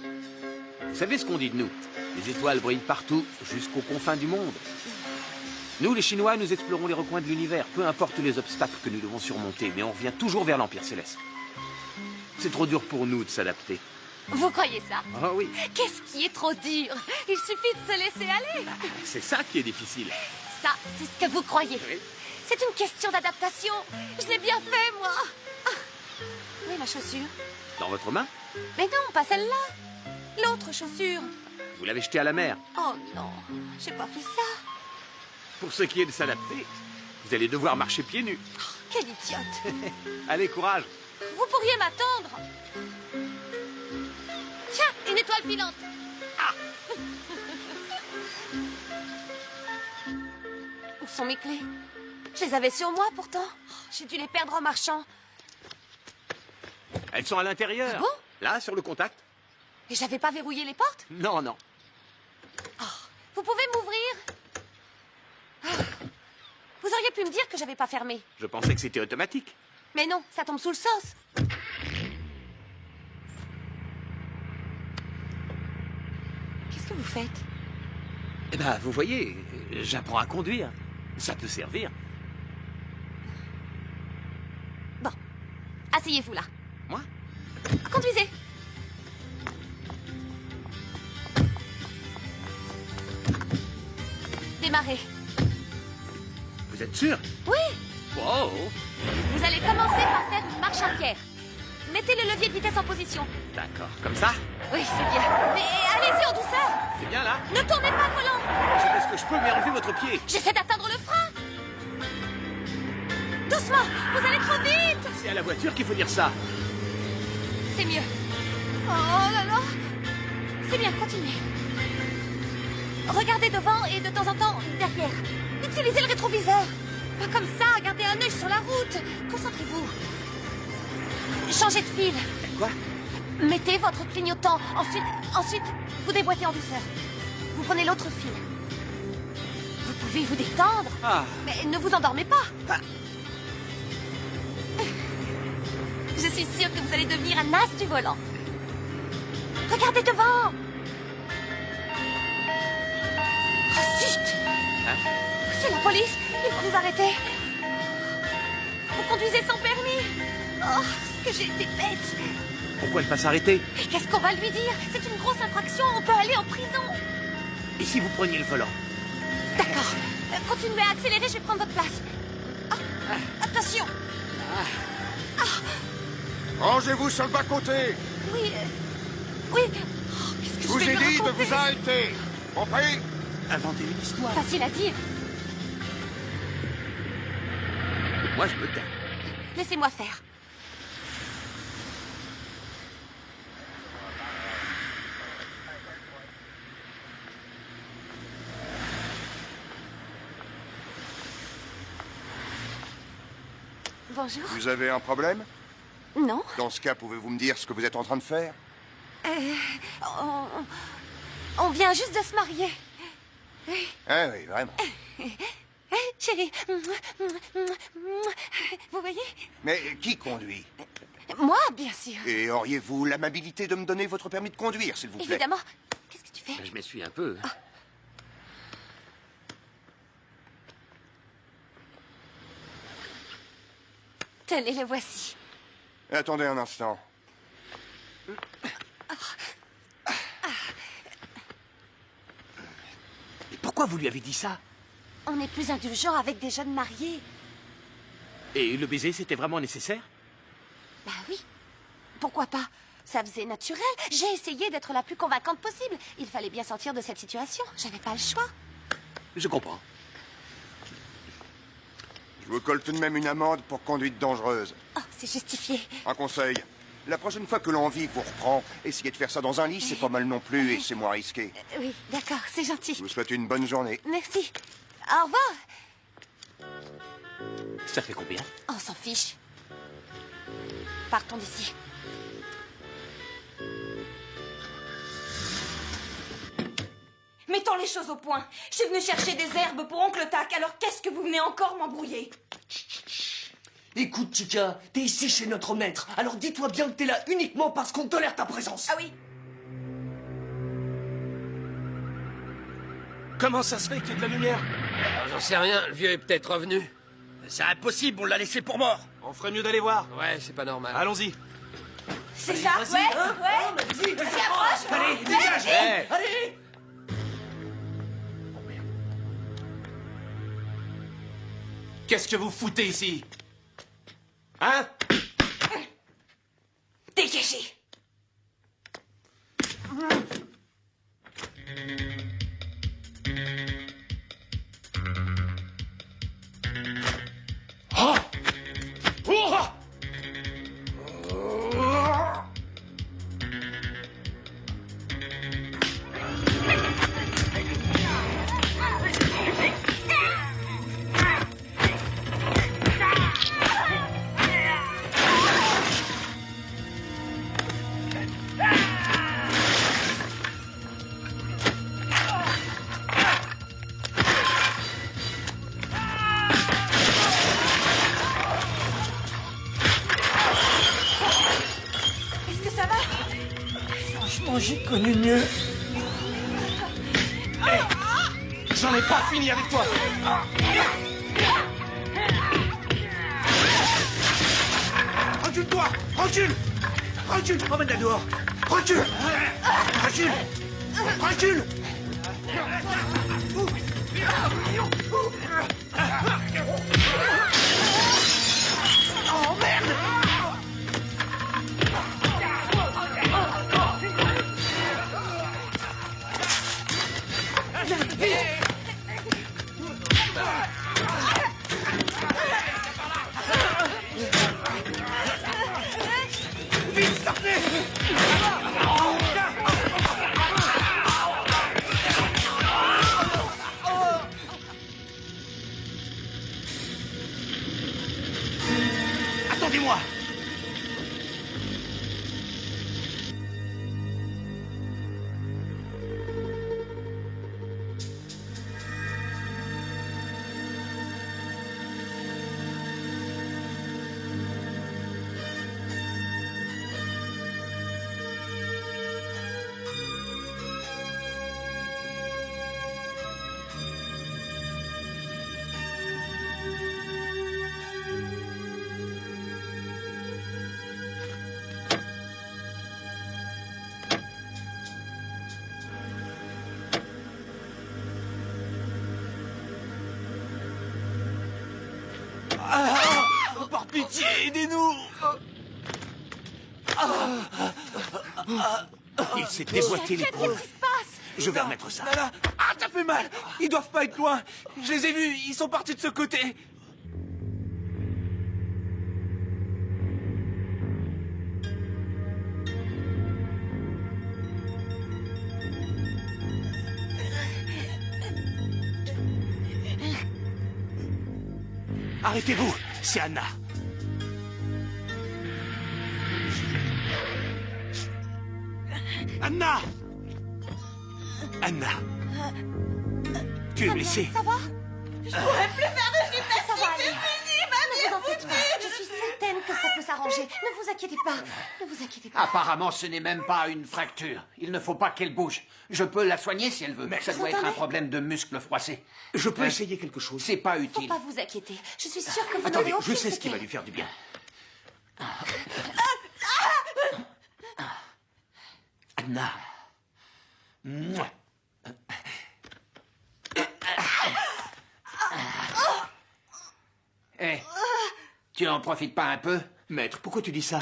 Vous savez ce qu'on dit de nous? Les étoiles brillent partout, jusqu'aux confins du monde. Nous, les Chinois, nous explorons les recoins de l'univers, peu importe les obstacles que nous devons surmonter, mais on revient toujours vers l'Empire Céleste. C'est trop dur pour nous de s'adapter. Vous croyez ça? Ah oui, Qu'est-ce qui est trop dur? Il suffit de se laisser aller. c'est ça qui est difficile. Ça, c'est ce que vous croyez. C'est une question d'adaptation. Je l'ai bien fait, moi. Ah. Où est ma chaussure? Dans votre main? Mais non, pas celle-là. L'autre chaussure. Vous l'avez jetée à la mer. Oh non, j'ai pas fait ça. Pour ce qui est de s'adapter, vous allez devoir marcher pieds nus. Quelle idiote. Allez, courage. Vous pourriez m'attendre. Tiens, une étoile filante. Où sont mes clés? Je les avais sur moi, pourtant. J'ai dû les perdre en marchant. Elles sont à l'intérieur. Ah bon? Là, sur le contact. Et j'avais pas verrouillé les portes? Non, non. Vous pouvez m'ouvrir? Vous auriez pu me dire que j'avais pas fermé. Je pensais que c'était automatique. Mais non, ça tombe sous le sauce. Qu'est-ce que vous faites? Eh ben, vous voyez, j'apprends à conduire. Ça peut servir. Bon, asseyez-vous là. Moi? Conduisez. Démarrez. Vous êtes sûr? Oui. Wow. Vous allez commencer par faire une marche arrière. Mettez le levier de vitesse en position. D'accord, comme ça? Oui, c'est bien. Mais allez-y en douceur. C'est bien là? Ne tournez pas le volant. Je fais ce que je peux, mais enlevez votre pied. J'essaie d'atteindre le frein. Doucement, vous allez trop vite. C'est à la voiture qu'il faut dire ça. C'est mieux. Oh là là. C'est bien, continuez. Regardez devant et de temps en temps derrière. Utilisez le rétroviseur. Pas comme ça, gardez un œil sur la route. Concentrez-vous. Changez de fil. Quoi? Mettez votre clignotant. Ensuite, vous déboîtez en douceur. Vous prenez l'autre fil. Vous pouvez vous détendre. Mais ne vous endormez pas. Je suis sûre que vous allez devenir un as du volant. Regardez devant. Oh, zut! C'est la police. Ils vont nous arrêter. Vous conduisez sans permis. Oh, ce que j'ai été bête. Pourquoi ne pas s'arrêter? Et qu'est-ce qu'on va lui dire? C'est une grosse infraction. On peut aller en prison. Et si vous preniez le volant? D'accord. Continuez à accélérer, je vais prendre votre place. Attention. Rangez-vous sur le bas-côté. Oui. Oui. Oh, qu'est-ce que Je vous vais ai lui dit de raconter? vous arrêter. Compris? Inventer une histoire. Facile à dire. Moi, je me tais. Laissez-moi faire. Bonjour. Vous avez un problème? Non. Dans ce cas, pouvez-vous me dire ce que vous êtes en train de faire? On vient juste de se marier. Ah oui, vraiment. Chérie. Vous voyez? Mais qui conduit? Moi, bien sûr. Et auriez-vous l'amabilité de me donner votre permis de conduire, s'il vous plaît? Évidemment. Qu'est-ce que tu fais? Je m'essuie un peu. Tenez, le voici. Attendez un instant. Et pourquoi vous lui avez dit ça? On est plus indulgent avec des jeunes mariés. Et le baiser, c'était vraiment nécessaire? Bah oui. Pourquoi pas? Ça faisait naturel. J'ai essayé d'être la plus convaincante possible. Il fallait bien sortir de cette situation. J'avais pas le choix. Je comprends. Je vous colle tout de même une amende pour conduite dangereuse. Oh, c'est justifié. Un conseil. La prochaine fois que l'envie vous reprend, essayez de faire ça dans un lit, c'est pas mal non plus et c'est moins risqué. Oui, d'accord, c'est gentil. Je vous souhaite une bonne journée. Merci. Au revoir. Ça fait combien? On s'en fiche. Partons d'ici. Mettons les choses au point. Je suis venue chercher des herbes pour Oncle Tac, alors qu'est-ce que vous venez encore m'embrouiller? Écoute, Chica, t'es ici chez notre maître, alors dis-toi bien que t'es là uniquement parce qu'on tolère ta présence. Ah oui? Comment ça se fait qu'il y ait de la lumière? J'en sais rien, le vieux est peut-être revenu. C'est impossible, on l'a laissé pour mort. On ferait mieux d'aller voir. Ouais, c'est pas normal. Allons-y. C'est ça? Ouais, ouais. Vas-y, Vas-y, approche. Allez, Ouais, dégage. Ouais. Allez. Qu'est-ce que vous foutez ici? Hein? Dégagez. Oh! Oh! Est-ce que ça va? Franchement, j'ai connu mieux. J'en ai pas fini avec toi. Recule-toi! Recule! Recule! Emmène-la dehors! Recule! Recule! Recule! Oh merde! Vite, sortez! Attendez-moi! Par pitié, aidez-nous. Il s'est déboîté l'épaule. Qu'est-ce qui se passe? Je vais remettre ça. Nana, ah, ça fait mal. Ils doivent pas être loin. Je les ai vus, ils sont partis de ce côté. Arrêtez-vous, c'est Anna. Anna! Anna! Tu es blessée? Ça va? Je pourrais plus faire de gymnastique, Ça va aller. c'est fini, Ne vous en faites pas. Je suis certaine que ça peut s'arranger. Ne vous inquiétez pas. Ne vous inquiétez pas. Apparemment, ce n'est même pas une fracture. Il ne faut pas qu'elle bouge. Je peux la soigner si elle veut. Mais ça vous doit être un entendez? problème de muscle froissé. Je peux essayer quelque chose. C'est pas Faut utile. pas vous inquiéter. Je suis sûre que vous Attendez, n'avez aucune je sais ce qui va séquelle. lui faire du bien. Anna. Mouah. Eh, tu en profites pas un peu? Maître, pourquoi tu dis ça?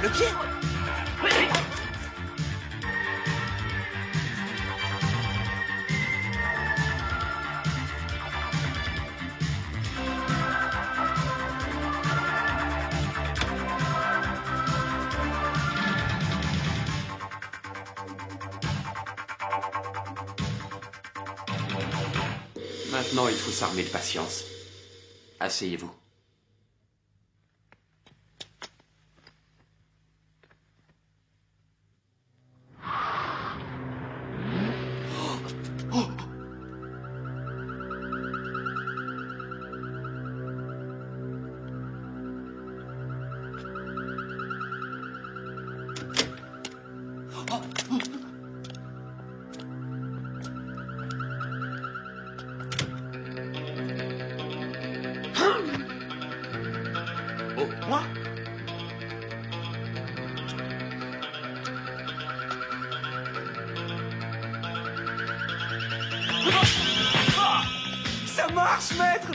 Le pied? Maintenant, il faut s'armer de patience. Asseyez-vous. Oh, moi? Ça marche, maître!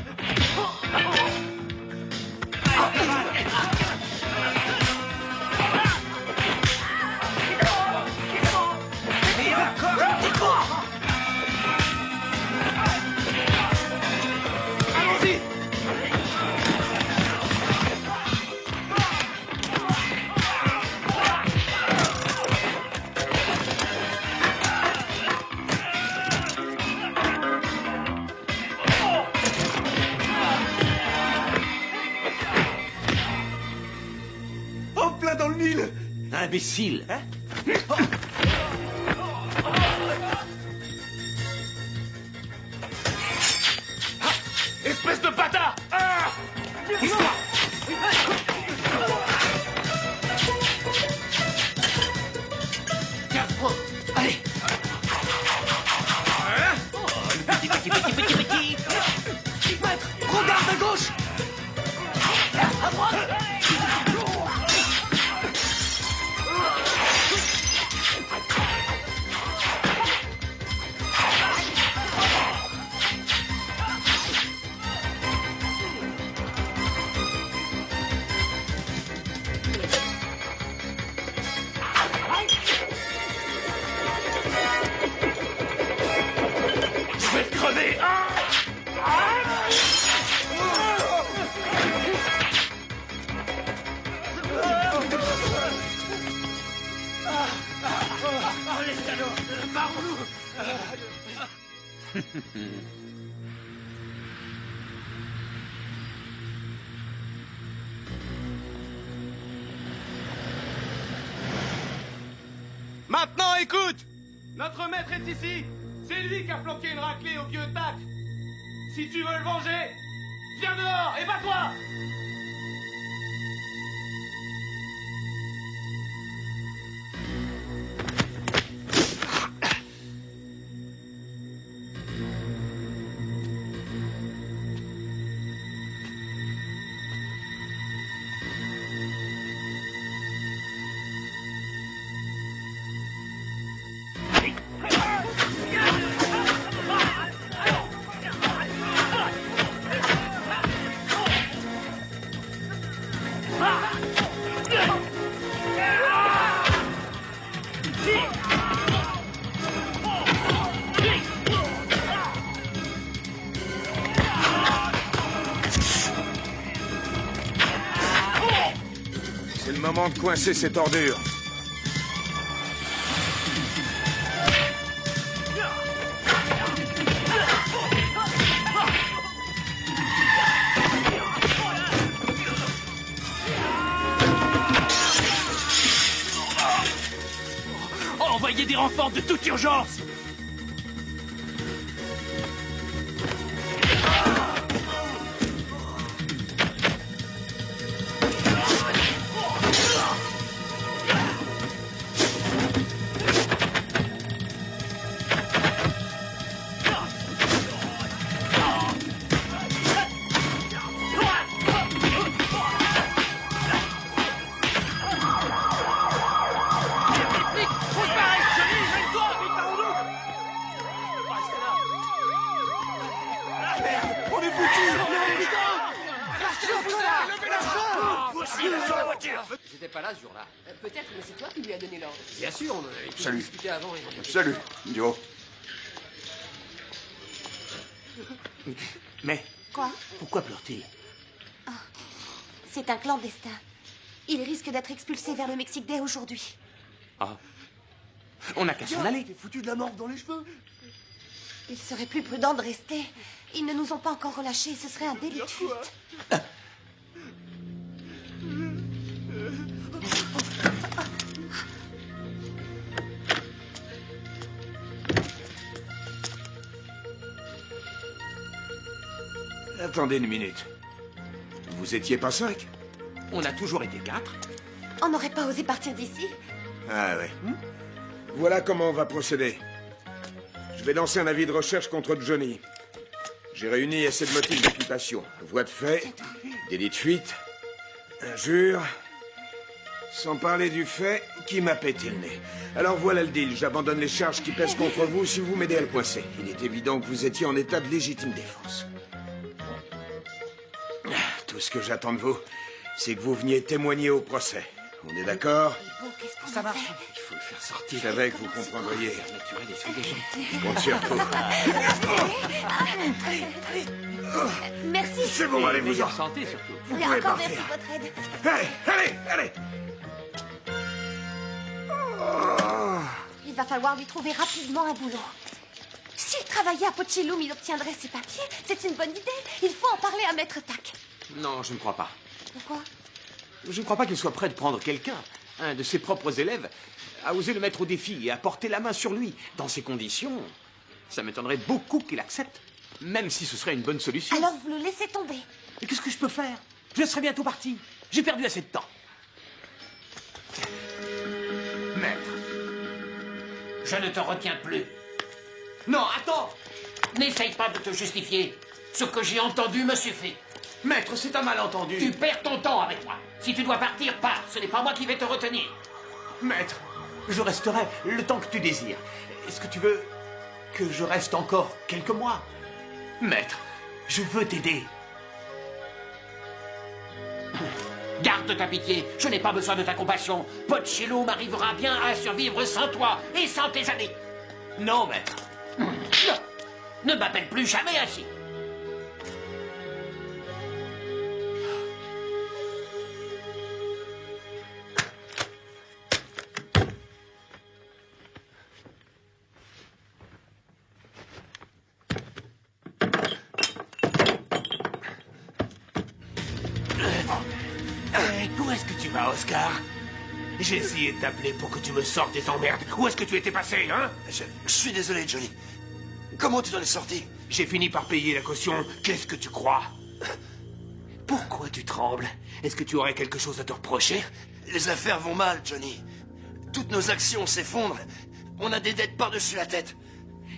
Allons-y! En plein dans le mille! Imbécile! Hein? Espèce de bâtard! Ah! Barrons-nous. Maintenant, écoute! Notre maître est ici. C'est lui qui a planqué une raclée au vieux Tac. Si tu veux le venger, viens dehors et bats-toi! C'est le moment de coincer cette ordure. Envoyez des renforts de toute urgence. J'étais pas là ce jour-là. Peut-être, mais c'est toi qui lui as donné l'ordre. Bien sûr, on en avait tous Salut. discuté avant. Salut, Dio. Mais Quoi? pourquoi pleure-t-il? C'est un clandestin. Il risque d'être expulsé vers le Mexique dès aujourd'hui. Ah. On n'a qu'à s'en aller. T'es foutu de la morve dans les cheveux. Il serait plus prudent de rester. Ils ne nous ont pas encore relâchés. Ce serait un délit de fuite. Attendez une minute. Vous étiez pas 5? On a toujours été 4. On n'aurait pas osé partir d'ici? Ah ouais. Voilà comment on va procéder. Je vais lancer un avis de recherche contre Johnny. J'ai réuni assez de motifs d'occupation. Voie de fait, délit de fuite, injure, sans parler du fait qui m'a pété le nez. Alors voilà le deal. J'abandonne les charges qui pèsent contre vous si vous m'aidez à le coincer. Il est évident que vous étiez en état de légitime défense. Tout ce que j'attends de vous, c'est que vous veniez témoigner au procès. On est d'accord? Ça marche. Il faut le faire sortir. Je savais que vous comprendriez. Naturel et soulageant. Je compte sur vous. Merci. C'est bon, allez-vous-en. Santé surtout. Vous Et pouvez encore merci partir. de votre aide. Allez. Oh. Il va falloir lui trouver rapidement un boulot. S'il travaillait à Pochilum, il obtiendrait ses papiers. C'est une bonne idée. Il faut en parler à Maître Tac. Non, je ne crois pas. Pourquoi? Je ne crois pas qu'il soit prêt de prendre quelqu'un, un de ses propres élèves, à oser le mettre au défi et à porter la main sur lui. Dans ces conditions, ça m'étonnerait beaucoup qu'il accepte, même si ce serait une bonne solution. Alors vous le laissez tomber. Mais qu'est-ce que je peux faire? Je serai bientôt parti. J'ai perdu assez de temps. Maître, je ne te retiens plus. Non, attends! N'essaye pas de te justifier. Ce que j'ai entendu me suffit. Maître, c'est un malentendu. Tu perds ton temps avec moi. Si tu dois partir, pars. Ce n'est pas moi qui vais te retenir. Maître, je resterai le temps que tu désires. Est-ce que tu veux que je reste encore quelques mois? Maître, je veux t'aider. Garde ta pitié. Je n'ai pas besoin de ta compassion. Pochilum arrivera bien à survivre sans toi et sans tes amis. Non, maître. Ne m'appelle plus jamais ainsi. Oscar? J'ai essayé de t'appeler pour que tu me sortes des emmerdes. Où est-ce que tu étais passé, hein? Je suis désolé, Johnny. Comment tu t'en es sorti? J'ai fini par payer la caution. Qu'est-ce que tu crois? Pourquoi tu trembles? Est-ce que tu aurais quelque chose à te reprocher? Les affaires vont mal, Johnny. Toutes nos actions s'effondrent. On a des dettes par-dessus la tête.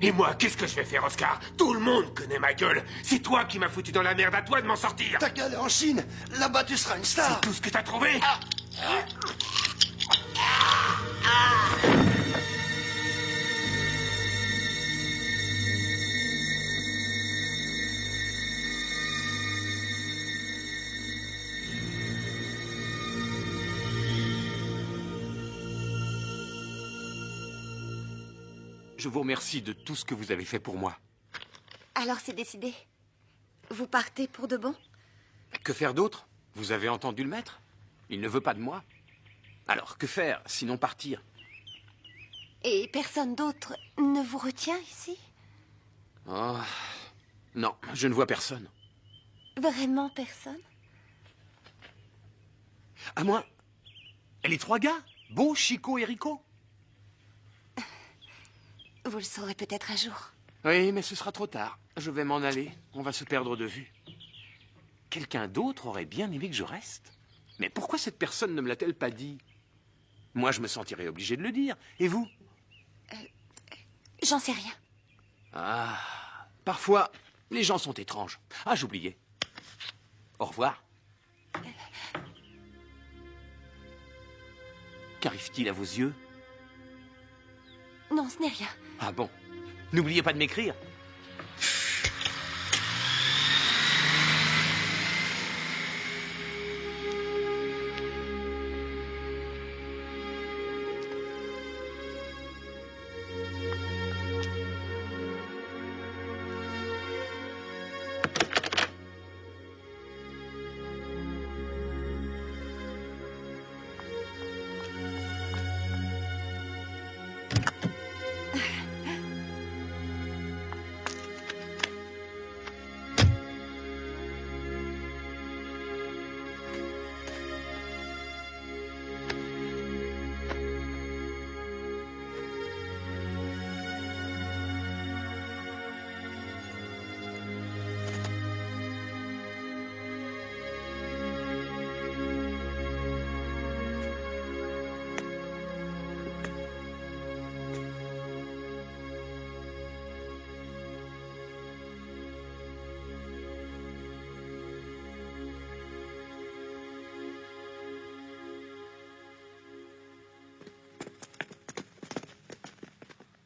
Et moi, qu'est-ce que je vais faire, Oscar? Tout le monde connaît ma gueule. C'est toi qui m'as foutu dans la merde. À toi de m'en sortir. T'as qu'à aller en Chine. Là-bas, tu seras une star. C'est tout ce que t'as trouvé? Je vous remercie de tout ce que vous avez fait pour moi. Alors c'est décidé. Vous partez pour de bon? Que faire d'autre? Vous avez entendu le maître? Il ne veut pas de moi. Alors, que faire, sinon partir? Et personne d'autre ne vous retient ici? Oh, non, je ne vois personne. Vraiment personne? À moi? Et les trois gars? Beau, Chico et Rico? Vous le saurez peut-être un jour. Oui, mais ce sera trop tard. Je vais m'en aller. On va se perdre de vue. Quelqu'un d'autre aurait bien aimé que je reste. Mais pourquoi cette personne ne me l'a-t-elle pas dit? Moi, je me sentirais obligé de le dire. Et vous? J'en sais rien. Ah, parfois, les gens sont étranges. Ah, j'oubliais. Au revoir. Qu'arrive-t-il à vos yeux? Non, ce n'est rien. Ah bon? N'oubliez pas de m'écrire.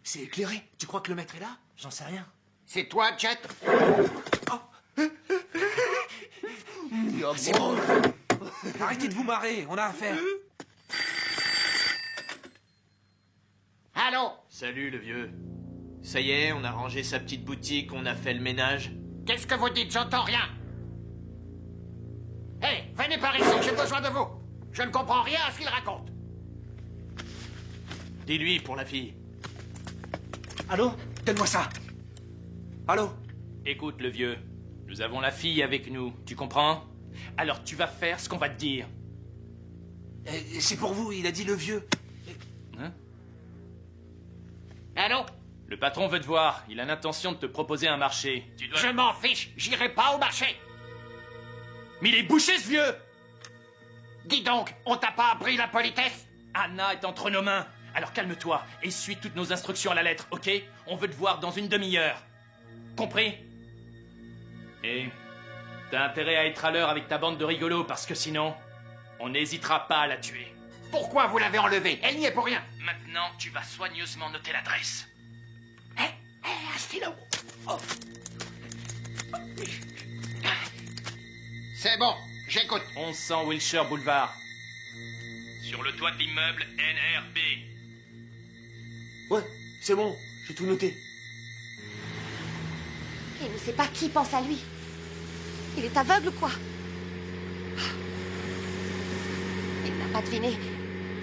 C'est éclairé. Tu crois que le maître est là? J'en sais rien. C'est toi, Jet? C'est bon. Arrêtez de vous marrer. On a affaire. Allô? Salut, le vieux. Ça y est, on a rangé sa petite boutique, on a fait le ménage. Qu'est-ce que vous dites? J'entends rien. Hé, venez par ici, j'ai besoin de vous. Je ne comprends rien à ce qu'il raconte. Dis-lui pour la fille. Allô? Donne-moi ça. Allô? Écoute, le vieux. Nous avons la fille avec nous, tu comprends? Alors tu vas faire ce qu'on va te dire. C'est pour vous, il a dit le vieux. Hein? Allô? Le patron veut te voir. Il a l'intention de te proposer un marché. Tu dois... Je m'en fiche, j'irai pas au marché. Mais il est bouché, ce vieux! Dis donc, on t'a pas appris la politesse? Anna est entre nos mains. Alors calme-toi et suis toutes nos instructions à la lettre, ok? On veut te voir dans une demi-heure. Compris? Et t'as intérêt à être à l'heure avec ta bande de rigolos, parce que sinon, on n'hésitera pas à la tuer. Pourquoi vous l'avez enlevée? Elle n'y est pour rien. Maintenant, tu vas soigneusement noter l'adresse. Un stylo. Oh. C'est bon, j'écoute. 1100 Wilshire Boulevard. Sur le toit de l'immeuble NRB. Ouais, c'est bon, j'ai tout noté. Il ne sait pas qui pense à lui. Il est aveugle ou quoi? Il n'a pas deviné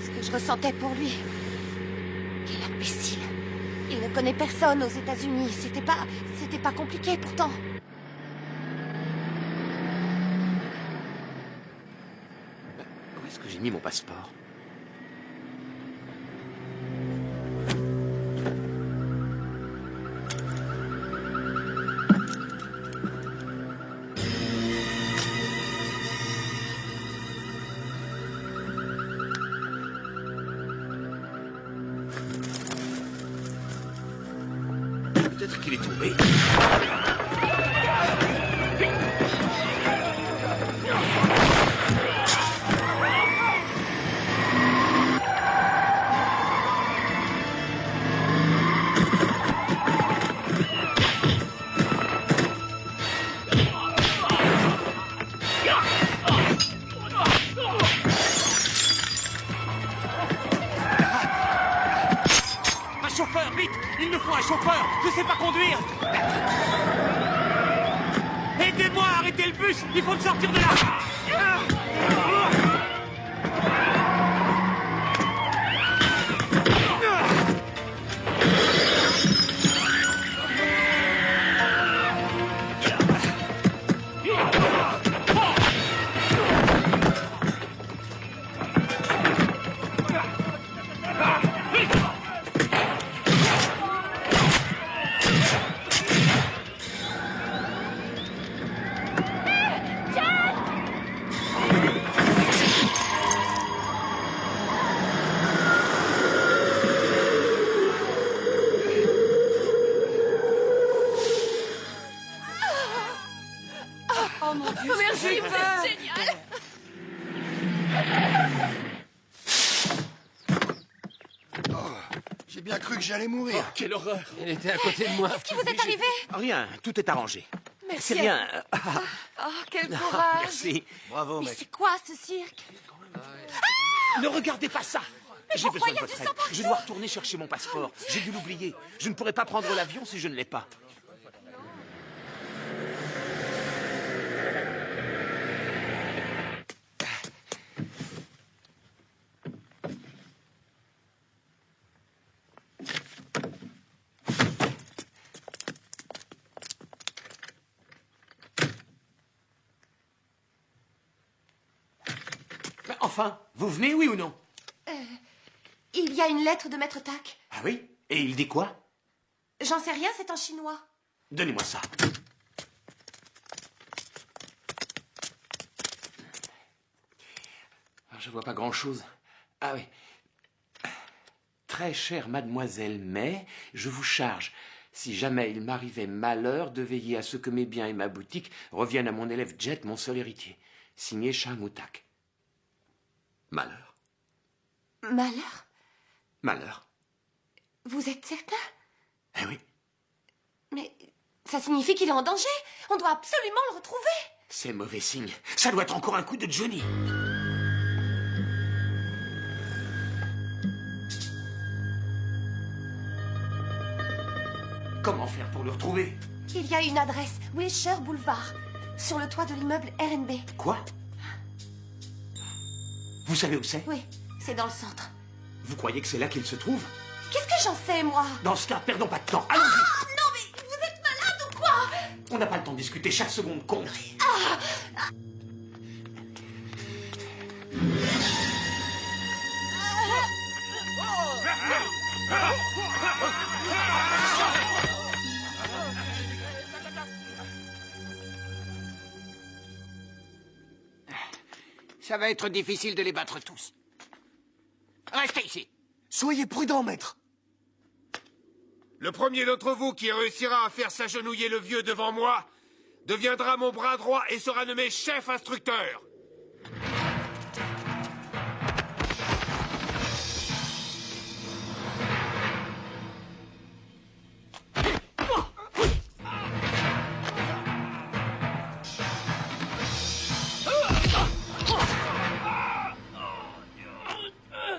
ce que je ressentais pour lui. Quel imbécile. Il ne connaît personne aux États-Unis. C'était pas compliqué pourtant. Où est-ce que j'ai mis mon passeport? Peut-être qu'il est tombé. Un chauffeur, vite! Il me faut un chauffeur! Je sais pas conduire! Aidez-moi à arrêter le bus! Il faut le sortir de là! Oh mon Dieu, Merci, j'ai vous peur. êtes génial. J'ai bien cru que j'allais mourir. Quelle horreur! Elle était à côté de moi. Qu'est-ce qui vous est arrivé? Rien, tout est arrangé. Merci. C'est bien. Oh, quel Ah, courage. merci. Bravo, Mais mec. c'est quoi ce cirque? Ne regardez pas ça! J'ai pourquoi besoin de il y a votre du aide. sang partout? Je dois retourner chercher mon passeport. J'ai dû l'oublier. Je ne pourrai pas prendre l'avion si je ne l'ai pas. Mais enfin, vous venez, oui ou non? Il y a une lettre de Maître Tak. Ah oui? Et il dit quoi? J'en sais rien, c'est en chinois. Donnez-moi ça. Alors, je vois pas grand-chose. Ah oui. Très chère mademoiselle May, je vous charge, si jamais il m'arrivait malheur, de veiller à ce que mes biens et ma boutique reviennent à mon élève Jet, mon seul héritier. Signé Shamutak. Malheur. Malheur? Malheur. Vous êtes certain? Eh oui. Mais ça signifie qu'il est en danger. On doit absolument le retrouver. C'est mauvais signe. Ça doit être encore un coup de Johnny. Comment faire pour le retrouver? Il y a une adresse, Wilshire Boulevard, sur le toit de l'immeuble RNB. Quoi? Vous savez où c'est? Oui, c'est dans le centre. Vous croyez que c'est là qu'il se trouve? Qu'est-ce que j'en sais, moi? Dans ce cas, perdons pas de temps. Allons-y. Ah, non, mais vous êtes malade ou quoi? On n'a pas le temps de discuter. Chaque seconde compte. Ça va être difficile de les battre tous. Restez ici. Soyez prudent, maître. Le premier d'entre vous qui réussira à faire s'agenouiller le vieux devant moi deviendra mon bras droit et sera nommé chef instructeur.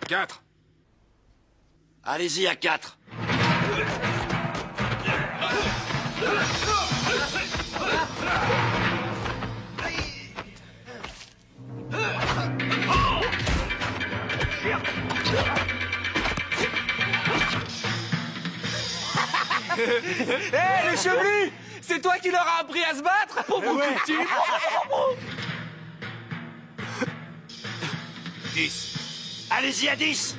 Quatre. Allez-y à 4. Hé, le chevelu! C'est toi qui leur as appris à se battre? Pour vous, tu... 10. Allez-y à 10.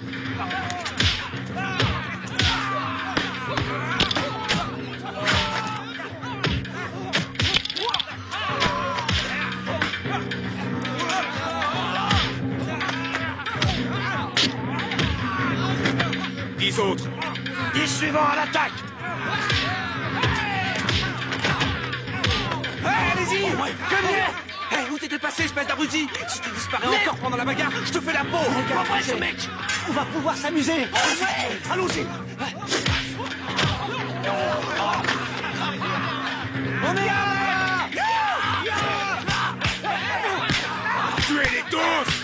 Dix autres. 10 suivants à l'attaque. Allez-y, cognez. Où t'étais passé, espèce d'abruti? Si tu disparais encore pendant la bagarre, je te fais la peau. Pas vrai, ce mec. On va pouvoir s'amuser. Allons-y. On est là. Tuez-les tous.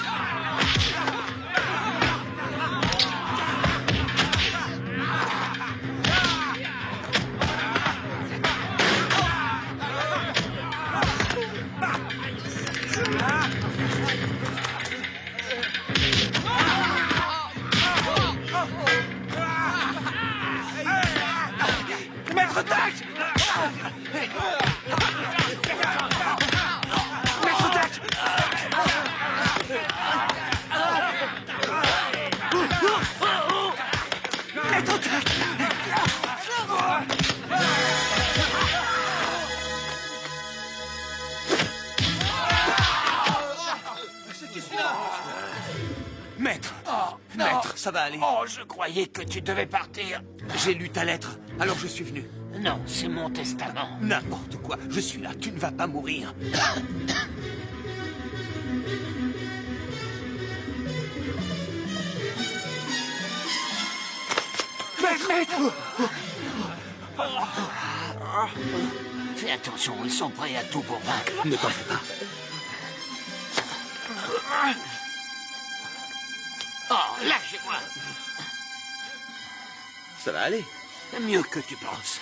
Maître Tac! Maître Tac! Maître Tac! Maître! Maître, ça va aller. Oh, je croyais que tu devais partir. J'ai lu ta lettre, alors je suis venu. Non, c'est mon testament. N'importe quoi, je suis là, tu ne vas pas mourir. Maître! Fais attention, ils sont prêts à tout pour vaincre. Ne t'en fais pas. Oh, lâchez-moi. Ça va aller. Mieux que tu penses.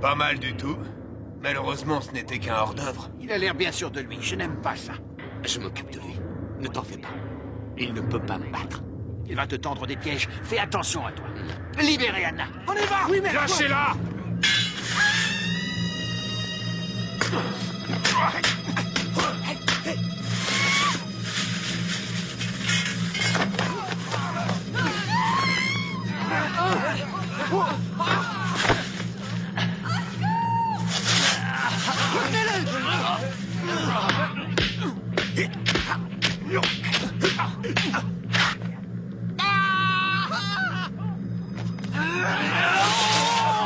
Pas mal du tout. Malheureusement, ce n'était qu'un hors-d'œuvre. Il a l'air bien sûr de lui. Je n'aime pas ça. Je m'occupe de lui. Ne t'en fais pas. Il ne peut pas me battre. Il va te tendre des pièges. Fais attention à toi. Libérez Anna. On y va. Oui, mais... Lâchez-la.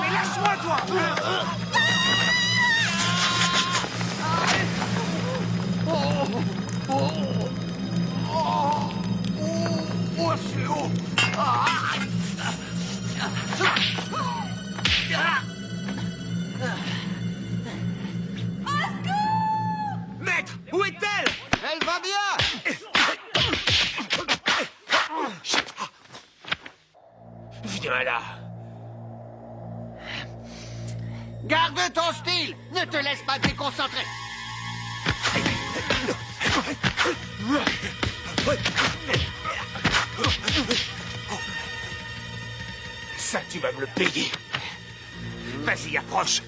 Mais lâche-moi, toi. Oh, c'est haut. Maître, où est-elle? Elle va bien. Viens là. Garde ton style. Ne te laisse pas déconcentrer. Ça, tu vas me le payer. Vas-y, approche.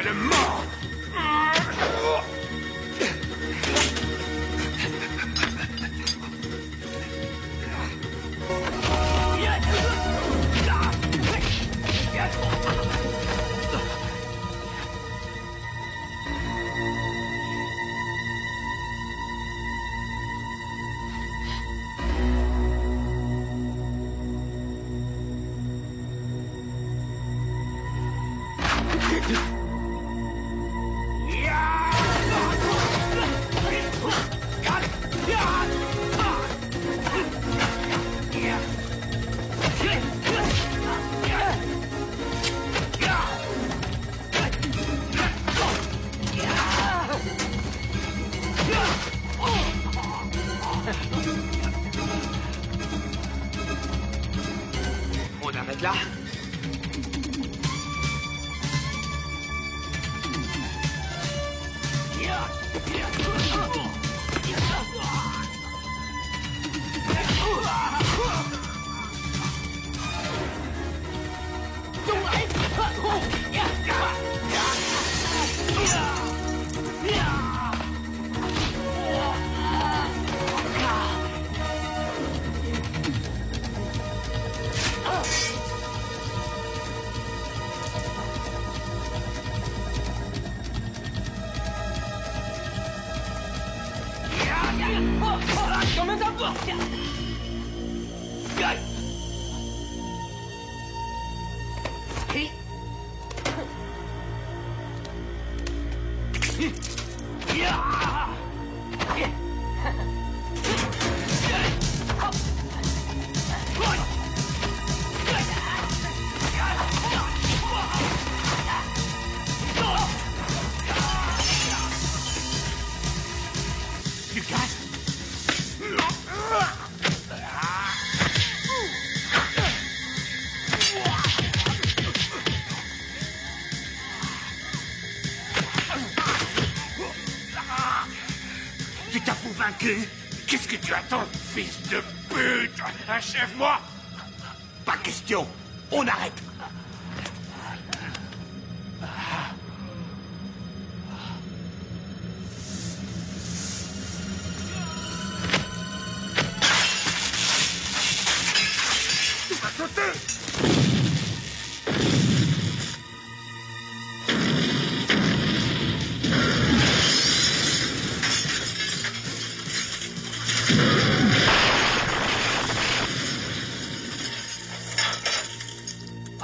Elle est morte. On arrête là. Tu t'as convaincu? Qu'est-ce que tu attends, fils de pute? Achève-moi! Pas question! On arrête! Tu vas sauter!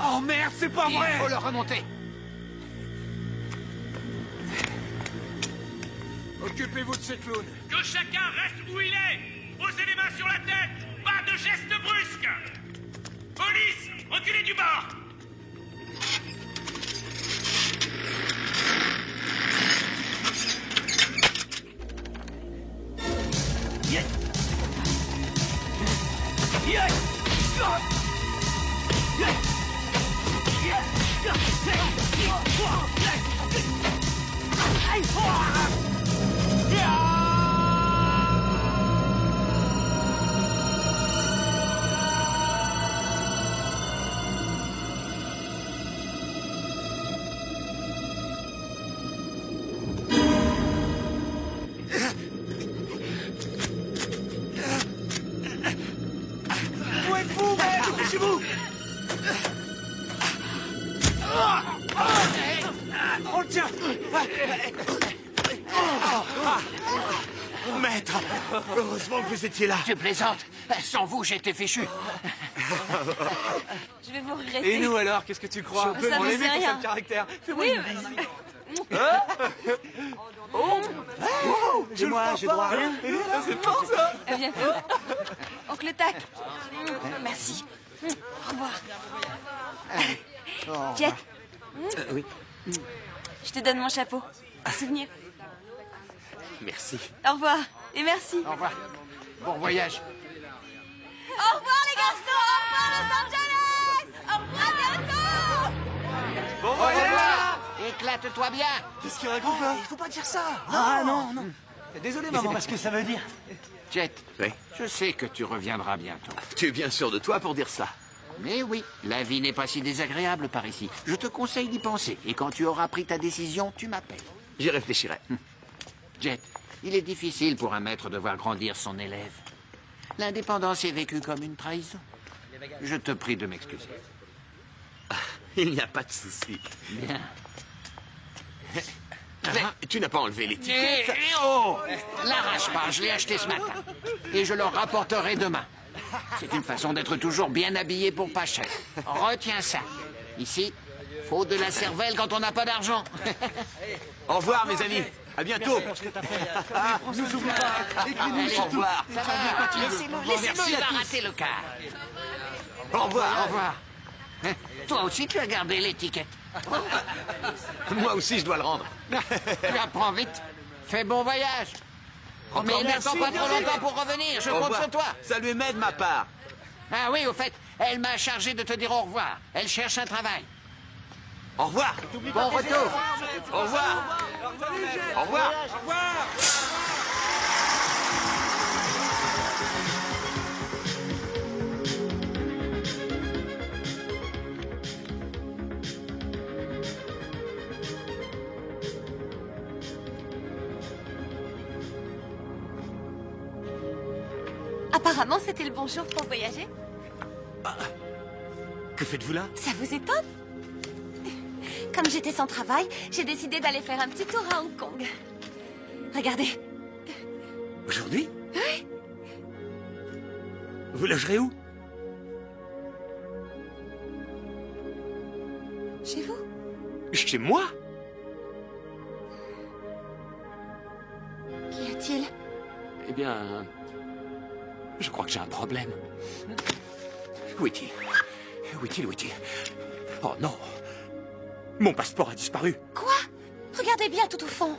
Oh merde, c'est pas vrai! Il faut le remonter. Occupez-vous de ces clowns. Que chacun reste où il est. Posez les mains sur la tête. Pas de gestes brusques. Police, reculez du bord. Où êtes-vous, merde? Dépêchez-vous! On le tient! Maître, heureusement que vous étiez là. Tu plaisantes? Sans vous, j'étais fichu. Je vais vous regretter. Et nous alors, qu'est-ce que tu crois? Ça On ne l'aimait sait pour rien. son caractère. Fais-moi Oui, une bise. Et moi, j'ai droit à rien? C'est fort ça! À bientôt. Oncle Tac. Merci. Au revoir. Jet. Oui. Je te donne mon chapeau. Souvenir. Merci. Au revoir. Et merci. Au revoir. Bon voyage. Au revoir les garçons. Au revoir Los Angeles. Au revoir, à bientôt. Bon Au revoir. Éclate-toi bien. Qu'est-ce qu'il raconte là? Il faut pas dire ça. Ah non, non. Désolé, Mais c'est maman. pas ce que ça veut dire. Jet, je sais que tu reviendras bientôt. Tu es bien sûr de toi pour dire ça. Mais oui, la vie n'est pas si désagréable par ici. Je te conseille d'y penser. Et quand tu auras pris ta décision, tu m'appelles. J'y réfléchirai. Jet, il est difficile pour un maître de voir grandir son élève. L'indépendance est vécue comme une trahison. Je te prie de m'excuser. Il n'y a pas de souci. Bien. Mais tu n'as pas enlevé l'étiquette. Oh, l'arrache pas, je l'ai acheté ce matin. Et je le rapporterai demain. C'est une façon d'être toujours bien habillé pour pas cher. Retiens ça. Ici, faut de la cervelle quand on n'a pas d'argent. Au revoir, mes amis. À bientôt. Nous oublie pas. Au revoir. Ça va. Laissez-nous, il Merci à va tous. rater le quart. Au revoir. Au revoir. Hein, toi aussi, tu as gardé l'étiquette. Moi aussi, je dois le rendre. Tu apprends vite. Fais bon voyage. Encore Mais merci, n'attends pas trop merci. longtemps pour revenir. Je Au compte revoir. sur toi. Salut, Med, de ma part. Ah oui, au fait, elle m'a chargé de te dire au revoir. Elle cherche un travail. Au revoir. Bon retour. Au revoir. Au revoir. Apparemment, c'était le bon jour pour voyager. Que faites-vous là? Ça vous étonne? Comme j'étais sans travail, j'ai décidé d'aller faire un petit tour à Hong Kong. Regardez. Aujourd'hui? Oui. Vous logerez où? Chez vous? Chez moi? Qu'y a-t-il? Eh bien, je crois que j'ai un problème. Où est-il? Où est-il? Où est-il? Oh non! Mon passeport a disparu. Quoi? Regardez bien tout au fond.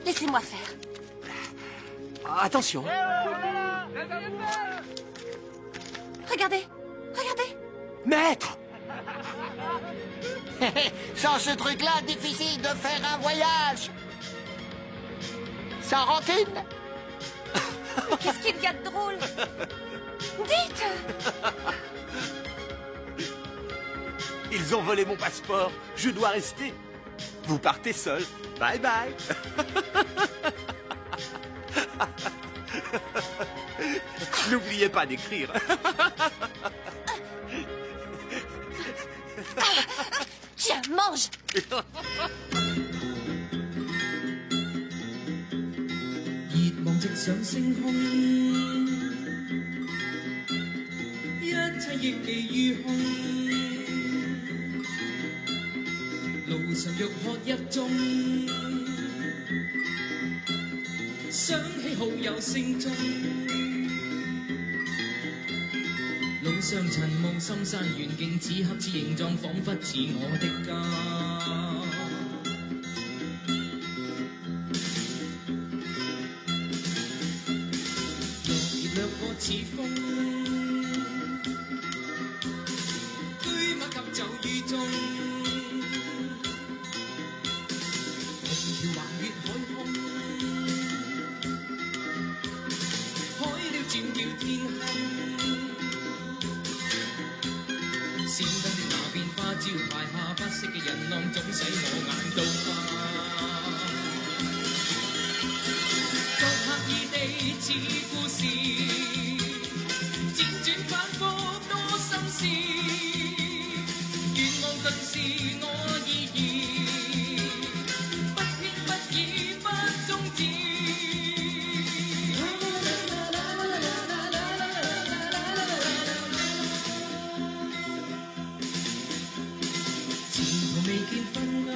Laissez-moi faire. Attention. Regardez. Regardez. Maître! Sans ce truc-là, difficile de faire un voyage. Sans rancune. Mais qu'est-ce qu'il y a de drôle? Dites! Ils ont volé mon passeport. Je dois rester. Vous partez seul. Bye bye. N'oubliez pas d'écrire. Tiens, mange! 熱望直上星空，一切亦寄於空。路上欲喝一盅，想起好友聲中。路上塵霧深山遠景，此刻此形狀，彷彿似我的家。掠過似風，居馬及就雨中，紅橋橫越海空，海鳥照耀天空，閃燈的那邊花招牌下，不識嘅人浪總使我眼到花。作客異地似故事，輾轉反覆多心思，願望盡是我意義，不偏不倚不終止。前途未見分亞，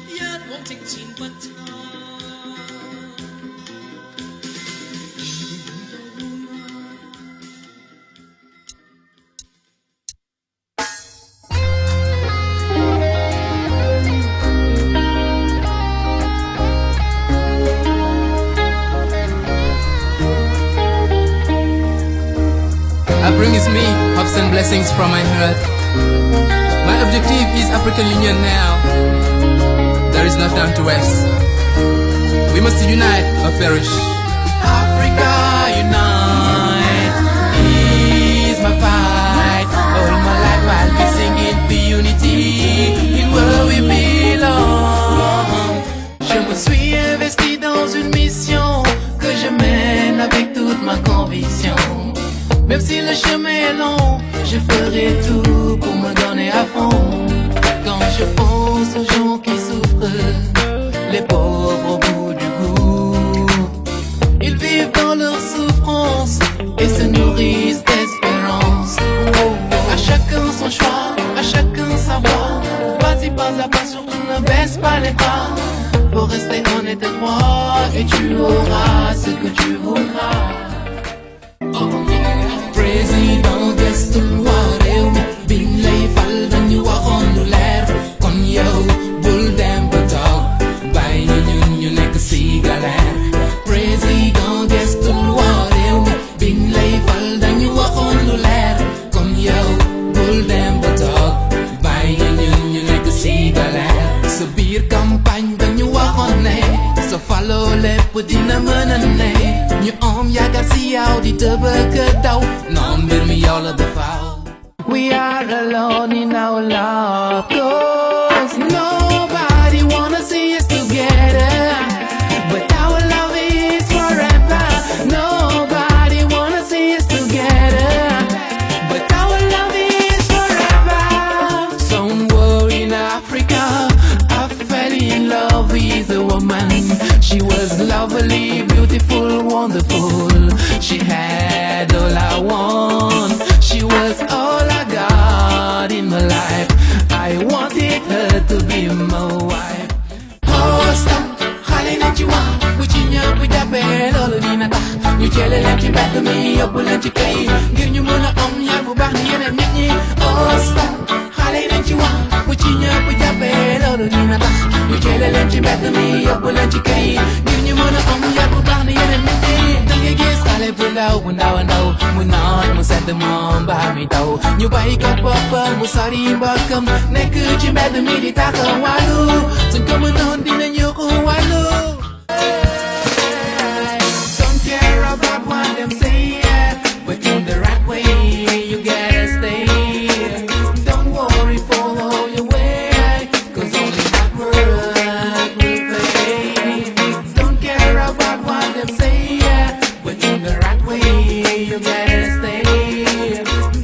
一往直前不差。Brings me hopes and blessings from my heart. My objective is African Union now. There is no time to waste. We must unite or perish. conviction. Même si le chemin est long, je ferai tout pour me donner à fond. Quand je pense aux gens qui souffrent, les pauvres au bout du goût, ils vivent dans leur souffrance et se nourrissent d'espérance. À chacun son choix, à chacun sa voie. Vas-y pas à pas, surtout ne baisse pas les bras. Faut rester honnête et droit et tu auras ce que tu voudras. Président gestul warew biñ lay fal dañu waxoon lu leer kon yow bul dem ba toog bàyyi ñun ñu nekk si galère. Président gestul warew biñ lay fal dañu waxoon lu leer kon yow bul dem ba toog bàyyi ñun ñu nekk si galère. Sa biir campagne dañu waxoon ne sa faloo lépp dina mën a ne ñu am yaakaar si yow di tëbëkk daw non mbir mi yow la defaaw. We are alone in our love, 'cause nobody wanna see us together, but our love is forever. Nobody wanna see us together, but our love is forever. Somewhere in Africa, I fell in love with a woman. She was lovely, beautiful, wonderful. She had all I want. She was all I got in my life. I wanted her to be my wife. Oh, stop, xale na ci wax bu ci ñëpp jàppee loolu dina tax ñu jële leen ci mbedd mi yóbbu leen ci kay ngir ñu mën a am yar bu baax ni yeneen nit ñi. Oh, stop, xale na ci wax bu ci ñëpp jàppee loolu dina tax ñu jële leen ci mbedd mi yóbbu leen ci kay ngir ñu mën a am yar bu baax ni yeneen nit ñi. Da ngay gis xale bu ndaw a ndaw mu naat mu sedd moom ba mi taw ñu bàyyi ko boppam mu sori mbokkam nekk ci mbedd mi di taxawaalu suñ ko mënoon dinañu ko wàllu. Don't care about what them say, but in the right way you gotta stay. Don't worry, follow your way, 'cause only hard work will pay. Don't care about what them say, but in the right way you gotta stay.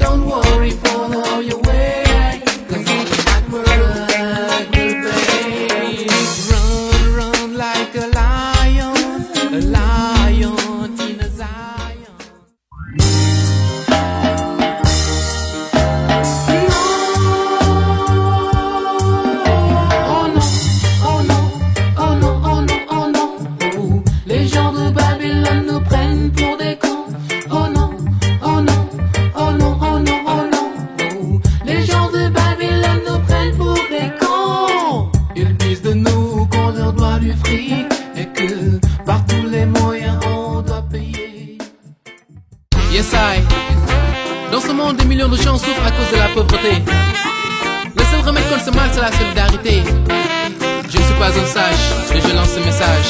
Don't worry, follow your way, 'cause only hard work will pay. Run, run like a lion in a Zion. Oh non, oh non, oh non, oh non, oh non. Oh, les gens de Babylone nous prennent pour des cons. Oh non, oh non, oh non, oh non, oh non. Oh, les gens de Babylone nous prennent pour des cons. Ils disent de nous qu'on leur doit du fric et que par tous les moyens on doit payer. Yes, I. Dans ce monde, des millions de gens souffrent à cause de la pauvreté. Le seul remède contre ce mal, c'est la solidarité. Je ne suis pas un sage, mais je lance ce message.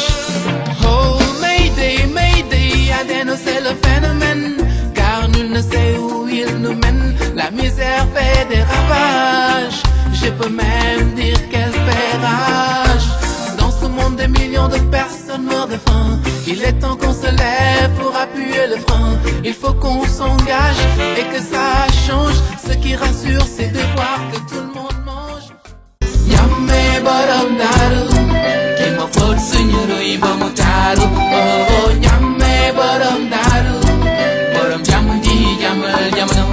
Oh, Mayday, Mayday, à dénoncer le phénomène, car nul ne sait où il nous mène. La misère fait des ravages, je peux même dire qu'elle fait rage. Dans ce monde, des millions de personnes meurent de faim. Il est temps qu'on se lève pour appuyer le frein. Il faut qu'on s'engage et que ça change. Ce qui rassure, c'est de voir que tout le monde mange. Nyame borom daru, ki mo pot suñu ruy ba mu taaru. Oh, nyame borom daru, borom jàmm ji jàmmal jamono.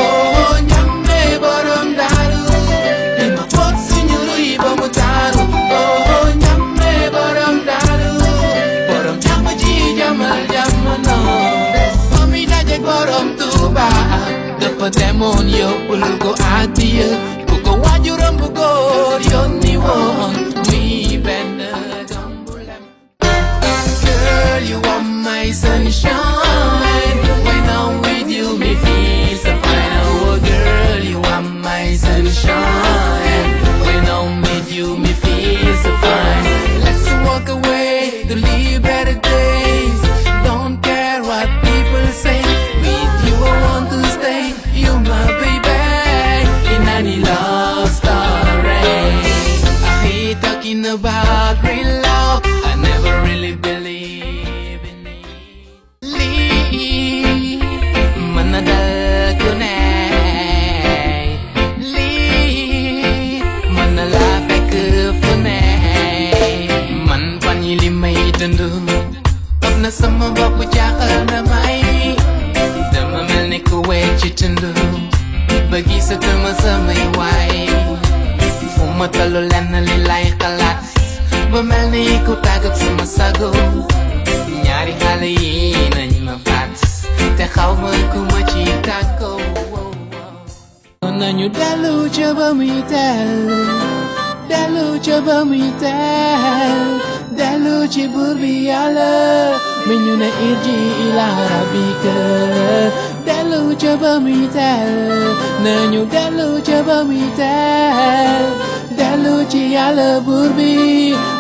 Oh, nyame borom daru, ki mo pot suñu ruy ba mu taaru. Oh, nyame borom daru, borom jàmm ji jàmmal jamono. Ba mi dajeek borom Tuuba, dafa demoon yóbbul ko addiya. Waajuram bu góor yónni woon muy benn dambulem. Girl, you are my sunshine. When I'm with you, me feel so fine. Oh, girl, you are my sunshine. When I'm with you, me feel so fine. Let's walk away to live better days. Don't care what people say. With you, I want to stay. You're my baby. In any love story, I hate talking about real love. I never really believe in it. Leave noppalu lenn li lay xalaat ba mel ni ku tàggat sama sago ñaari xale yi nañ ma faat te xaw ma ku ma ci tàggoo nañu dellu ca ba muy teel dellu ca ba muy teel dellu ci buur bi yàlla mi ñu ne irji ila rabbika dellu ca ba muy teel nañu dellu ca ba muy teel dellu ci yàlla buur bi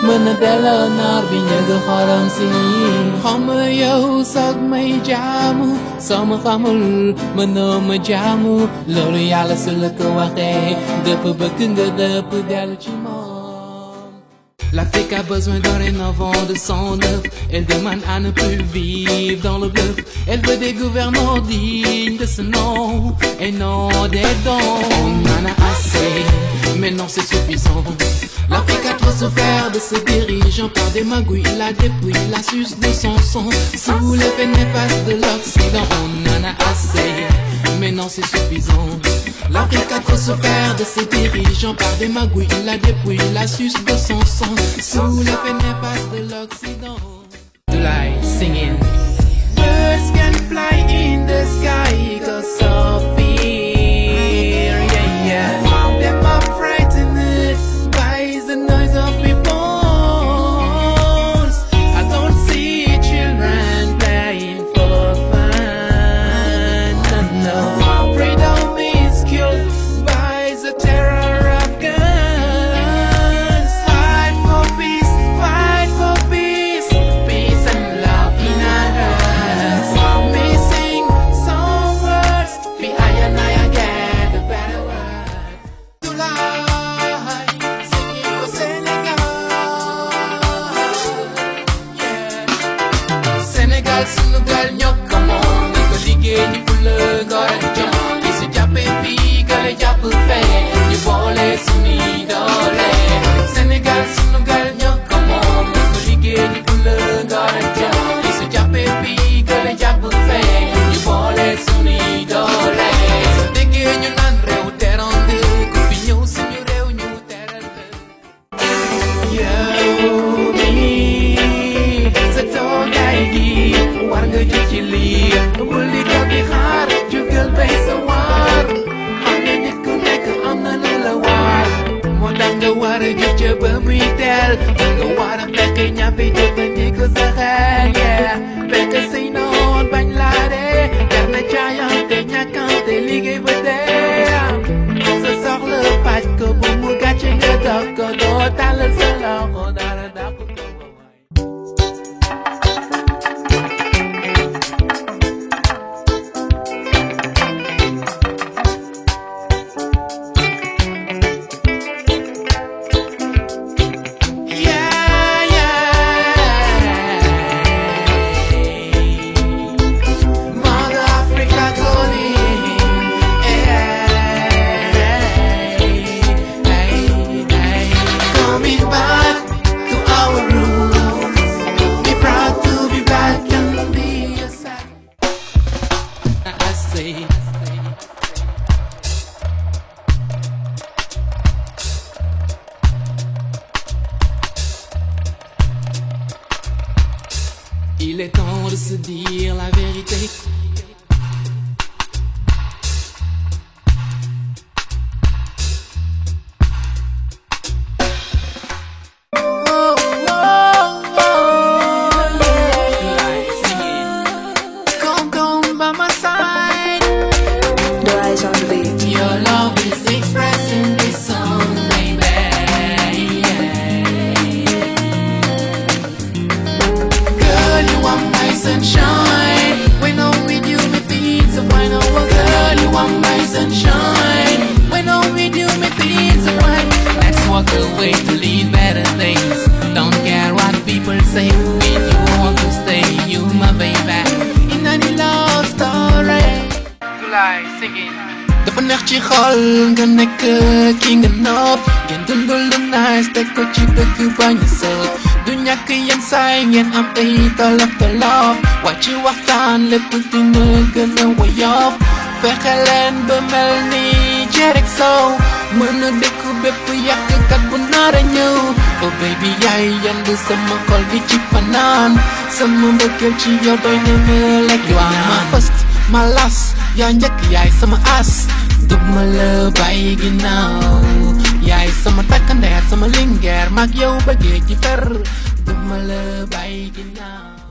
mën a delloo naar bi njëg xorom si xam yow soog may jaamu soo ma xamul mënoo ma jaamu loolu yàlla su la ko waxee dëpp bëgg nga dëpp dellu ci moom. L'Afrique a besoin dorénavant de son œuvre. Elle demande à ne plus vivre dans le bluff. Elle veut des gouvernants dignes de ce nom et non des dons. On en a assez, mais non c'est suffisant. L'Afrique a trop souffert de ses dirigeants par des magouilles, la dépouille, la suce de son sang. Sous l'effet néfaste de l'Occident, on en a assez, mais non c'est suffisant. L'Afrique a trop souffert de ses dirigeants par des magouilles, la dépouille, la suce de son sang. Sous l'effet néfaste de l'Occident. Like singing. Birds can fly in the sky cause of fear. Yeah, yeah. Them are frightened by the noise of weapons. I don't see children playing for fun. No, freedom is killed by the terror of guns. Fight for peace, peace and love in our hearts. Missing some words, be I and I get a better word. July, singing for Senegal. Yeah. Sénégal sunu gal ñoo ko moom ni ko liggéey ñu fulla ngor ak jom li si jàppe fii gale jàpp fee ñu boole sunuy doole. Sénégal sunu gal ñoo ko moom ni ko liggéey ñu fulla ngor ak jom li si jàppe fii gale jàpp fee ñu boole sunuy doole. Su déggee ñu naan réew terande ku fi ñëw suñu réew ñu teral yow mi sa toogaay gi war nga jóg ci lii bul di toog di xaar jógal bay sa waar xam ne nit ku nekk am na lu la waar moo tax nga war a jóg ca ba muy teel nga war a fekk ñàppi jëfandikoo sa xel yeah fekk say noon bañ laa dee jar na jaayante ñàkkante liggéey ba dee sa soxla faj ko bu mu gàcce nga dox ko doo tàllal sa loxo dara dàq ko. Mother Africa calling, coming back to our roots. Be proud to be black and be yourself. I say. Il est temps de se dire la vérité. Come down by my side. The eyes on the beat. Your love is expressed in this song, baby. Girl, you are my sunshine. When I'm with you, me feel so fine. Oh, girl, you are my sunshine. When I'm with you, me feel so fine. Let's walk away to lead better things. Don't care what people say. With you, want to stay. You, my baby. In any love story. July singing. Dafa neex ci xol nga nekk ki nga nopp ngeen dundul lu nice teg ko ci dëgg bañ a sëb du ñàkk yenn saay ngeen am ay tolof waaye ci waxtaan lépp dina gën a woyof fexe leen ba mel ni Jericho mën a dékku bépp yàqkat naara ñëw oh baby yaay yandu sama xol bi ci fanaan sama mbëggeel ci yow doy na ma lekk you are my first my last yaa njëkk yaay sama as duma la bàyyi ginnaaw yaay sama takkandeer sama lingeer mag yow bëggee ci fer duma la bàyyi ginnaaw